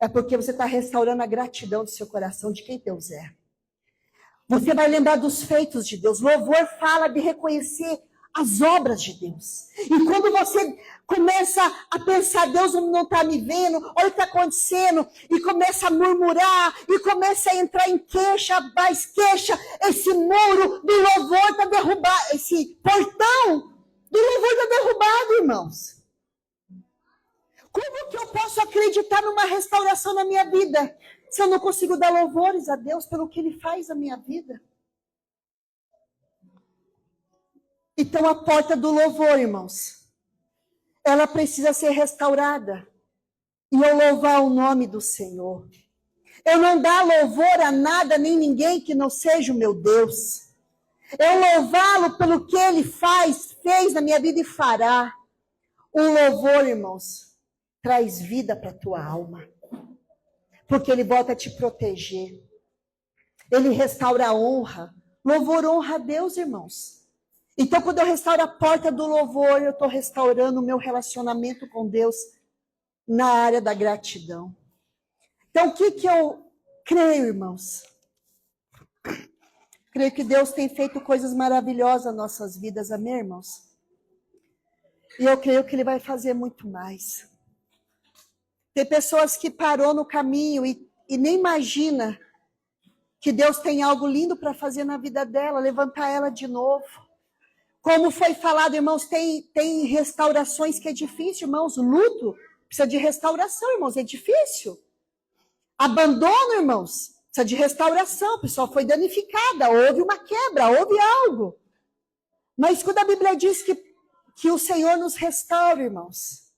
é porque você está restaurando a gratidão do seu coração de quem Deus é. Você vai lembrar dos feitos de Deus. Louvor fala de reconhecer as obras de Deus. E quando você começa a pensar, Deus não está me vendo, olha o que está acontecendo, e começa a murmurar, e começa a entrar em queixa, mais queixa, esse muro do louvor está derrubado, esse portão do louvor está derrubado, irmãos. Como que eu posso acreditar numa restauração na minha vida se eu não consigo dar louvores a Deus pelo que Ele faz na minha vida? Então a porta do louvor, irmãos, ela precisa ser restaurada. E eu louvar o nome do Senhor. Eu não dar louvor a nada nem ninguém que não seja o meu Deus. Eu louvá-lo pelo que Ele fez na minha vida e fará. O louvor, irmãos, traz vida para a tua alma. Porque Ele volta a te proteger. Ele restaura a honra. Louvor honra a Deus, irmãos. Então, quando eu restauro a porta do louvor, eu estou restaurando o meu relacionamento com Deus na área da gratidão. Então, o que eu creio, irmãos? Creio que Deus tem feito coisas maravilhosas nas nossas vidas, amém, irmãos? E eu creio que Ele vai fazer muito mais. Tem pessoas que parou no caminho e nem imagina que Deus tem algo lindo para fazer na vida dela, levantar ela de novo. Como foi falado, irmãos, tem restaurações que é difícil, irmãos. Luto precisa de restauração, irmãos, é difícil. Abandono, irmãos, precisa de restauração. A pessoa foi danificada, houve uma quebra, houve algo. Mas quando a Bíblia diz que o Senhor nos restaura, irmãos,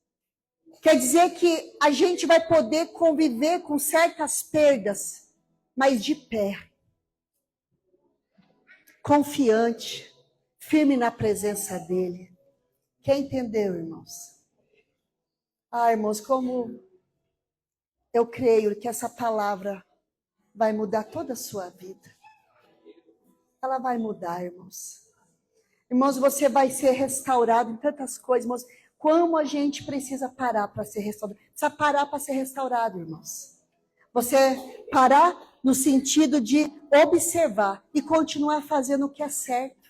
quer dizer que a gente vai poder conviver com certas perdas, mas de pé, confiante, firme na presença dEle. Quem entendeu, irmãos? Ah, irmãos, como eu creio que essa palavra vai mudar toda a sua vida. Ela vai mudar, irmãos. Irmãos, você vai ser restaurado em tantas coisas, irmãos. Como a gente precisa parar para ser restaurado? Precisa parar para ser restaurado, irmãos. Você parar no sentido de observar e continuar fazendo o que é certo.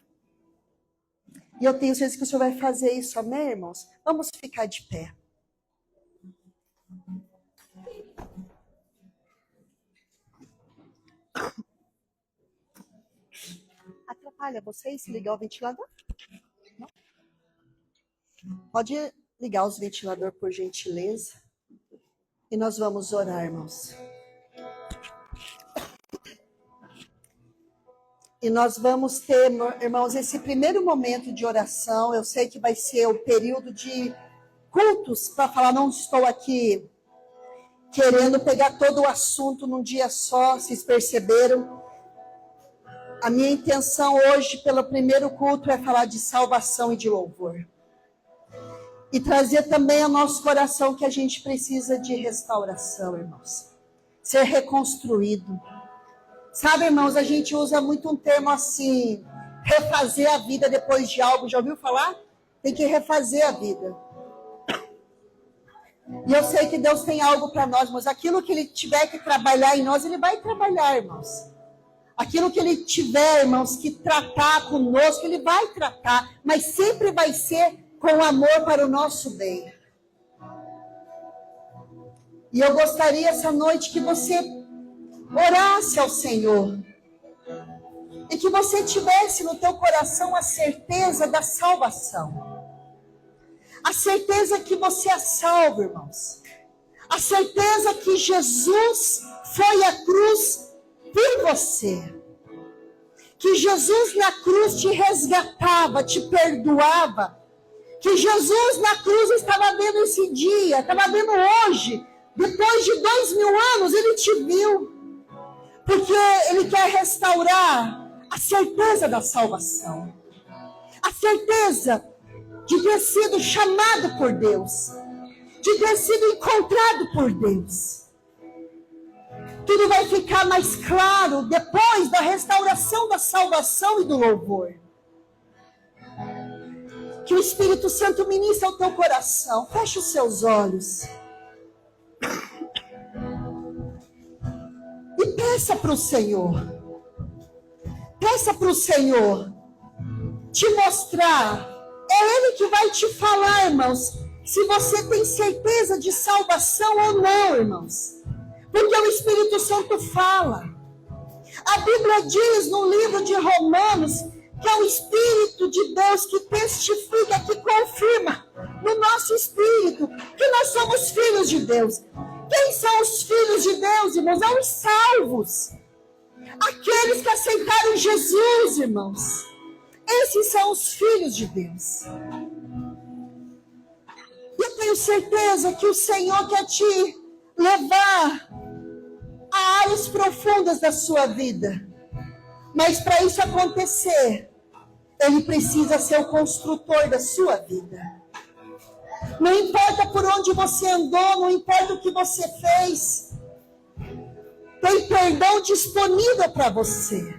E eu tenho certeza que o Senhor vai fazer isso, amém, irmãos? Vamos ficar de pé. Atrapalha vocês se ligar o ventilador? Não? Pode ligar os ventiladores, por gentileza. E nós vamos orar, irmãos. E nós vamos ter, irmãos, esse primeiro momento de oração. Eu sei que vai ser o período de cultos para falar, não estou aqui querendo pegar todo o assunto num dia só, vocês perceberam? A minha intenção hoje, pelo primeiro culto, é falar de salvação e de louvor. E trazer também ao nosso coração que a gente precisa de restauração, irmãos. Ser reconstruído. Sabe, irmãos, a gente usa muito um termo assim, refazer a vida depois de algo. Já ouviu falar? Tem que refazer a vida. E eu sei que Deus tem algo para nós, mas aquilo que Ele tiver que trabalhar em nós, Ele vai trabalhar, irmãos. Aquilo que Ele tiver, irmãos, que tratar conosco, Ele vai tratar. Mas sempre vai ser com amor para o nosso bem. E eu gostaria essa noite que você orasse ao Senhor. E que você tivesse no teu coração a certeza da salvação. A certeza que você é salvo, irmãos. A certeza que Jesus foi à cruz por você. Que Jesus na cruz te resgatava, te perdoava. Que Jesus na cruz estava vendo esse dia, estava vendo hoje. Depois de 2000 anos, ele te viu. Porque ele quer restaurar a certeza da salvação. A certeza de ter sido chamado por Deus. De ter sido encontrado por Deus. Tudo vai ficar mais claro depois da restauração da salvação e do louvor. Que o Espírito Santo ministre ao teu coração. Feche os seus olhos. E peça para o Senhor. Peça para o Senhor te mostrar. É Ele que vai te falar, irmãos, se você tem certeza de salvação ou não, irmãos. Porque o Espírito Santo fala. A Bíblia diz no livro de Romanos que é o Espírito de Deus que testifica, que confirma no nosso espírito que nós somos filhos de Deus. Quem são os filhos de Deus, irmãos? São os salvos. Aqueles que aceitaram Jesus, irmãos. Esses são os filhos de Deus. Eu tenho certeza que o Senhor quer te levar a áreas profundas da sua vida. Mas para isso acontecer, Ele precisa ser o construtor da sua vida. Não importa por onde você andou, não importa o que você fez. Tem perdão disponível para você.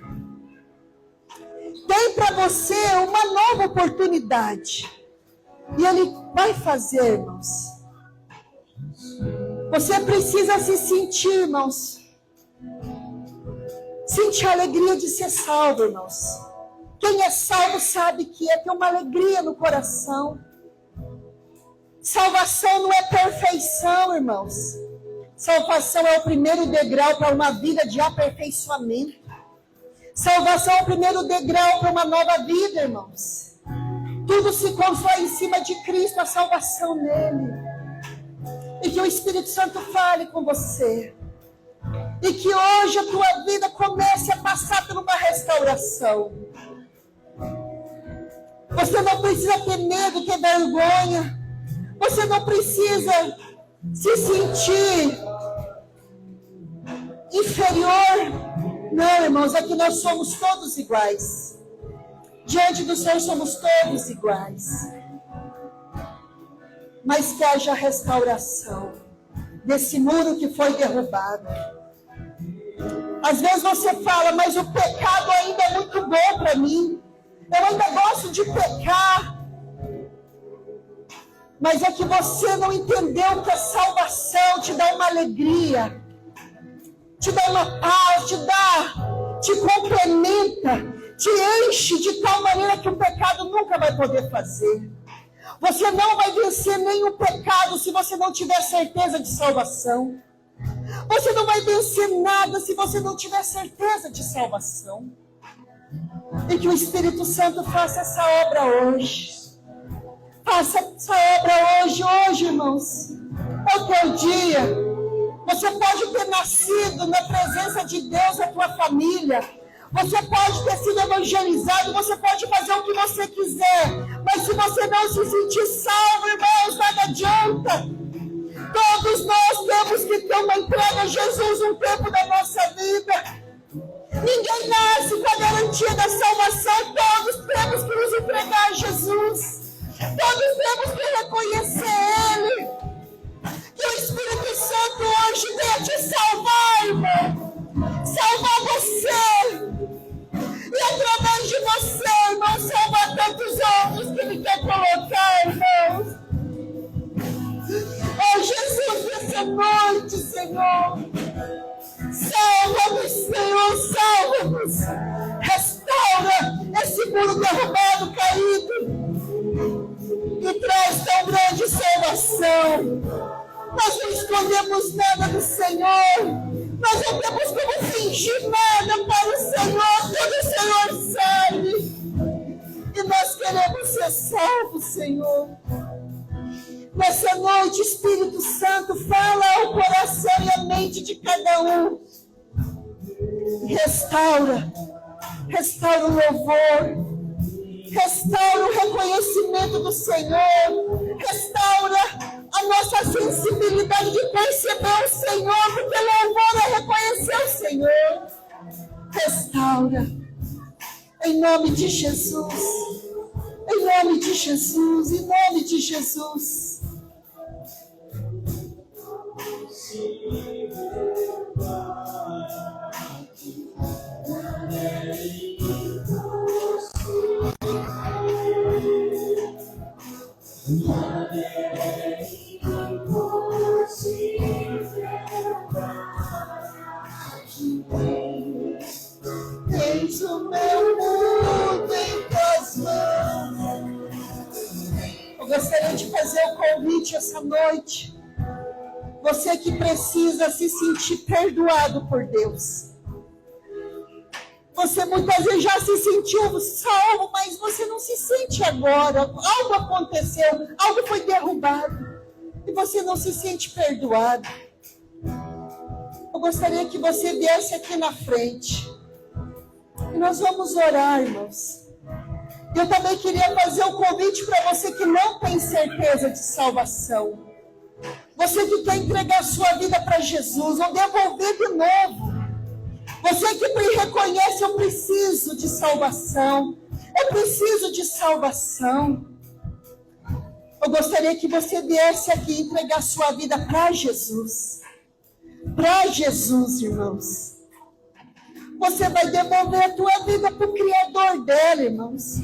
Tem para você uma nova oportunidade. E Ele vai fazer, irmãos. Você precisa se sentir, irmãos. Sentir a alegria de ser salvo, irmãos. Quem é salvo sabe que é ter uma alegria no coração. Salvação não é perfeição, irmãos. Salvação é o primeiro degrau para uma vida de aperfeiçoamento. Salvação é o primeiro degrau para uma nova vida, irmãos. Tudo se constrói em cima de Cristo, a salvação nele. E que o Espírito Santo fale com você. E que hoje a tua vida comece a passar por uma restauração. Você não precisa ter medo, ter vergonha. Você não precisa se sentir inferior. Não, irmãos, aqui nós somos todos iguais. Diante do Senhor somos todos iguais. Mas que haja restauração desse muro que foi derrubado. Às vezes você fala, mas o pecado ainda é muito bom para mim. Eu ainda gosto de pecar. Mas é que você não entendeu que a salvação te dá uma alegria, te dá uma paz, te complementa, te enche de tal maneira que o pecado nunca vai poder fazer. Você não vai vencer nenhum pecado se você não tiver certeza de salvação. Você não vai vencer nada se você não tiver certeza de salvação. E que o Espírito Santo faça essa obra hoje. Faça essa obra hoje, irmãos. É o teu dia. Você pode ter nascido na presença de Deus na tua família. Você pode ter sido evangelizado. Você pode fazer o que você quiser. Mas se você não se sentir salvo, irmãos, nada adianta. Todos nós temos que ter uma entrega a Jesus um tempo da nossa vida. Ninguém nasce com a garantia da salvação. Todos temos que nos entregar a Jesus. Todos temos que reconhecer Ele. Que o Espírito Santo hoje venha te salvar, irmão. Salvar você. E através de você, irmão, salvar tantos outros que Ele quer colocar, irmãos. Oh, Jesus, nessa noite, Senhor. Salva-nos, Senhor, salva-nos. Restaura esse muro derrubado, caído. E traz tão grande salvação. Nós não escondemos nada do Senhor. Nós não temos como fingir nada para o Senhor. Tudo o Senhor sabe. E nós queremos ser salvos, Senhor. Nessa noite, Espírito Santo, fala ao coração e à mente de cada um. Restaura o louvor. Restaura o reconhecimento do Senhor. Restaura a nossa sensibilidade de perceber o Senhor, porque louvor é reconhecer o Senhor. Restaura. Em nome de Jesus. Em nome de Jesus. Em nome de Jesus. Tens o meu mundo em tuas mãos. Eu gostaria de fazer o convite essa noite. Você que precisa se sentir perdoado por Deus. Você muitas vezes já se sentiu salvo, mas você não se sente agora. Algo aconteceu, algo foi derrubado. E você não se sente perdoado. Eu gostaria que você viesse aqui na frente. E nós vamos orar, irmãos. Eu também queria fazer um convite para você que não tem certeza de salvação. Você que quer entregar sua vida para Jesus, ou devolver de novo. Você que reconhece, eu preciso de salvação. Eu preciso de salvação. Eu gostaria que você viesse aqui e entregar sua vida para Jesus. Para Jesus, irmãos. Você vai devolver a tua vida para o Criador dela, irmãos.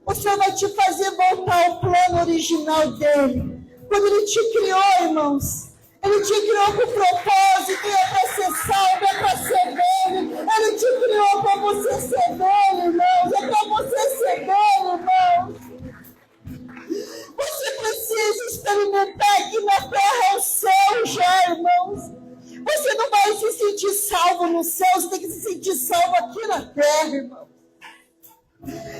O Senhor vai te fazer voltar ao plano original dele. Quando ele te criou, irmãos, ele te criou com propósito, é para ser salvo, é para ser dele. Ele te criou para você ser dele, irmãos. É para você ser dele, irmãos. Você precisa experimentar aqui na terra o céu já, irmãos. Você não vai se sentir salvo no céu, você tem que se sentir salvo aqui na terra, irmão.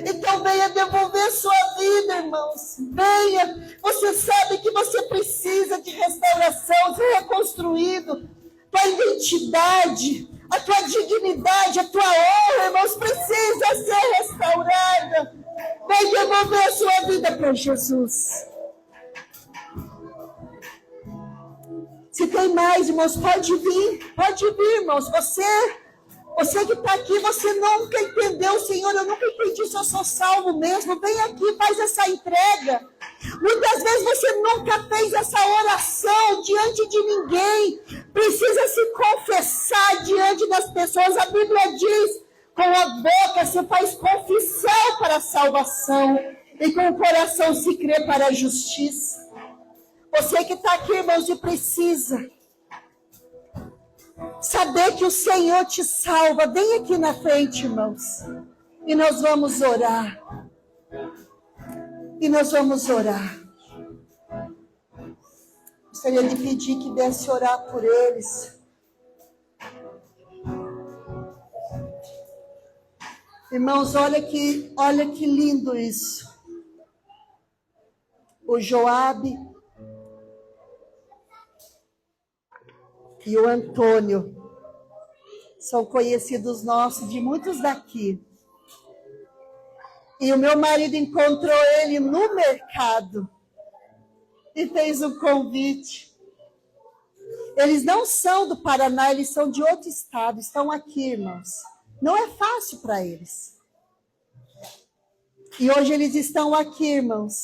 Então venha devolver sua vida, irmãos. Venha. Você sabe que você precisa de restauração, ser reconstruído. Tua identidade, a tua dignidade, a tua honra, irmãos, precisa ser restaurada. Vem devolver a sua vida para Jesus. Se tem mais, irmãos, pode vir, irmãos. Você que está aqui, você nunca entendeu, Senhor, eu nunca entendi se eu sou salvo mesmo. Vem aqui, faz essa entrega. Muitas vezes você nunca fez essa oração diante de ninguém. Precisa se confessar diante das pessoas. A Bíblia diz, com a boca se faz confissão para a salvação, e com o coração se crê para a justiça. Você que está aqui, irmãos, e precisa saber que o Senhor te salva. Vem aqui na frente, irmãos. E nós vamos orar. Gostaria de pedir que desse orar por eles. Irmãos, olha que lindo isso. O Joabe e o Antônio são conhecidos nossos, de muitos daqui. E o meu marido encontrou ele no mercado e fez um convite. Eles não são do Paraná, eles são de outro estado, estão aqui, irmãos. Não é fácil para eles. E hoje eles estão aqui, irmãos,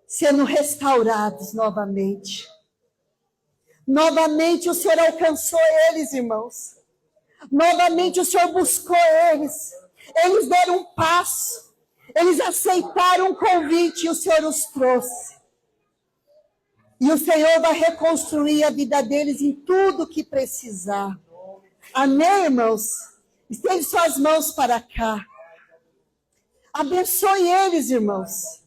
sendo restaurados novamente. Novamente o Senhor alcançou eles, irmãos. Novamente o Senhor buscou eles. Eles deram um passo. Eles aceitaram um convite e o Senhor os trouxe. E o Senhor vai reconstruir a vida deles em tudo que precisar. Amém, irmãos? Estende suas mãos para cá. Abençoe eles, irmãos.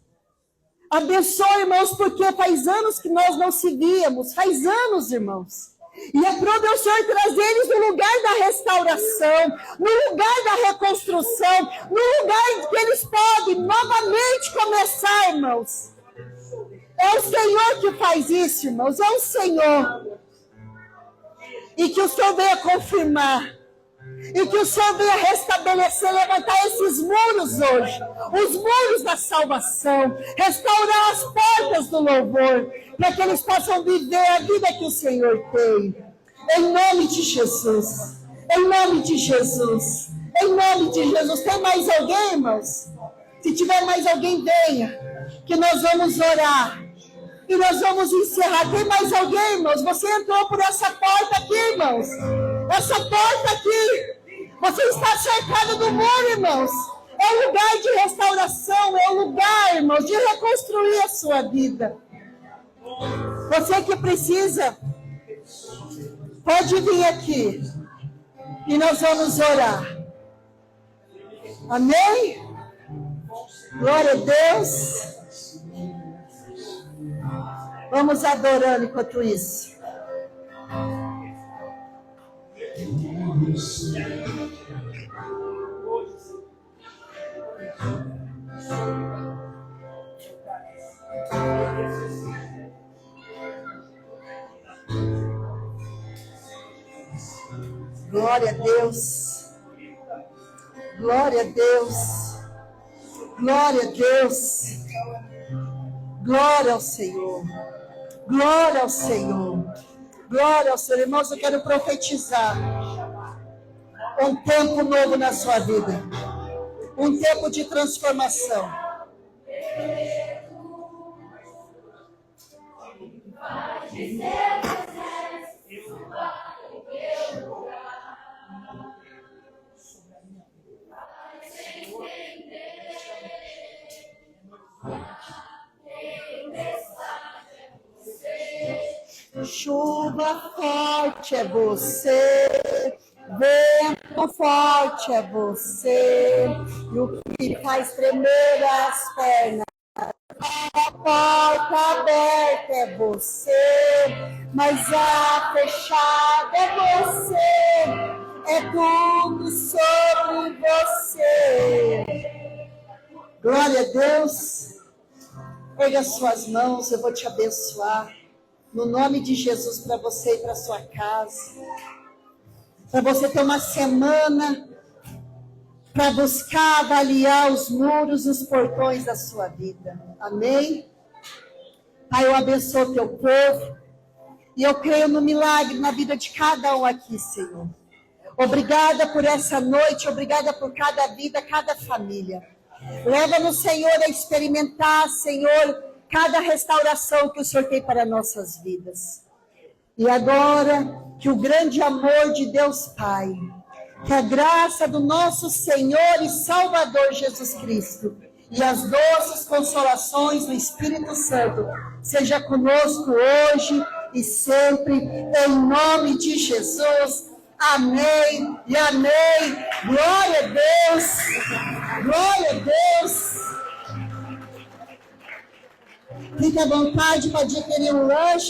Abençoe, irmãos, porque faz anos que nós não se víamos. Faz anos, irmãos. E aprove o Senhor trazer eles no lugar da restauração, no lugar da reconstrução, no lugar que eles podem novamente começar, irmãos. É o Senhor que faz isso, irmãos. É o Senhor. E que o Senhor venha confirmar. E que o Senhor venha restabelecer, levantar esses muros hoje. Os muros da salvação. Restaurar as portas do louvor. Para que eles possam viver a vida que o Senhor tem. Em nome de Jesus. Em nome de Jesus. Em nome de Jesus. Tem mais alguém, irmãos? Se tiver mais alguém, venha. Que nós vamos orar. E nós vamos encerrar. Tem mais alguém, irmãos? Você entrou por essa porta aqui, irmãos. Essa porta aqui. Você está cercado do muro, irmãos. É um lugar de restauração. É um lugar, irmãos, de reconstruir a sua vida. Você que precisa, pode vir aqui. E nós vamos orar. Amém? Glória a Deus. Vamos adorando enquanto isso. Glória a Deus. Glória a Deus. Glória a Deus. Glória ao Senhor. Glória ao Senhor. Glória ao Senhor. Irmãos, eu quero profetizar um tempo novo na sua vida. Um tempo de transformação. Chuva forte é você, vento forte é você, e o que faz tremer as pernas. A porta aberta é você, mas a fechada é você, é tudo sobre você. Glória a Deus. Erga suas mãos, eu vou te abençoar. No nome de Jesus, para você e para sua casa. Para você ter uma semana para buscar avaliar os muros, os portões da sua vida. Amém? Pai, eu abençoo o teu povo. E eu creio no milagre na vida de cada um aqui, Senhor. Obrigada por essa noite, obrigada por cada vida, cada família. Leva-nos, Senhor, a experimentar, Senhor, cada restauração que o Senhor tem para nossas vidas. E agora, que o grande amor de Deus Pai, que a graça do nosso Senhor e Salvador Jesus Cristo e as doces consolações do Espírito Santo seja conosco hoje e sempre, em nome de Jesus. Amém e amém. Glória a Deus. Glória a Deus. Fique à vontade para adquirir um lanche.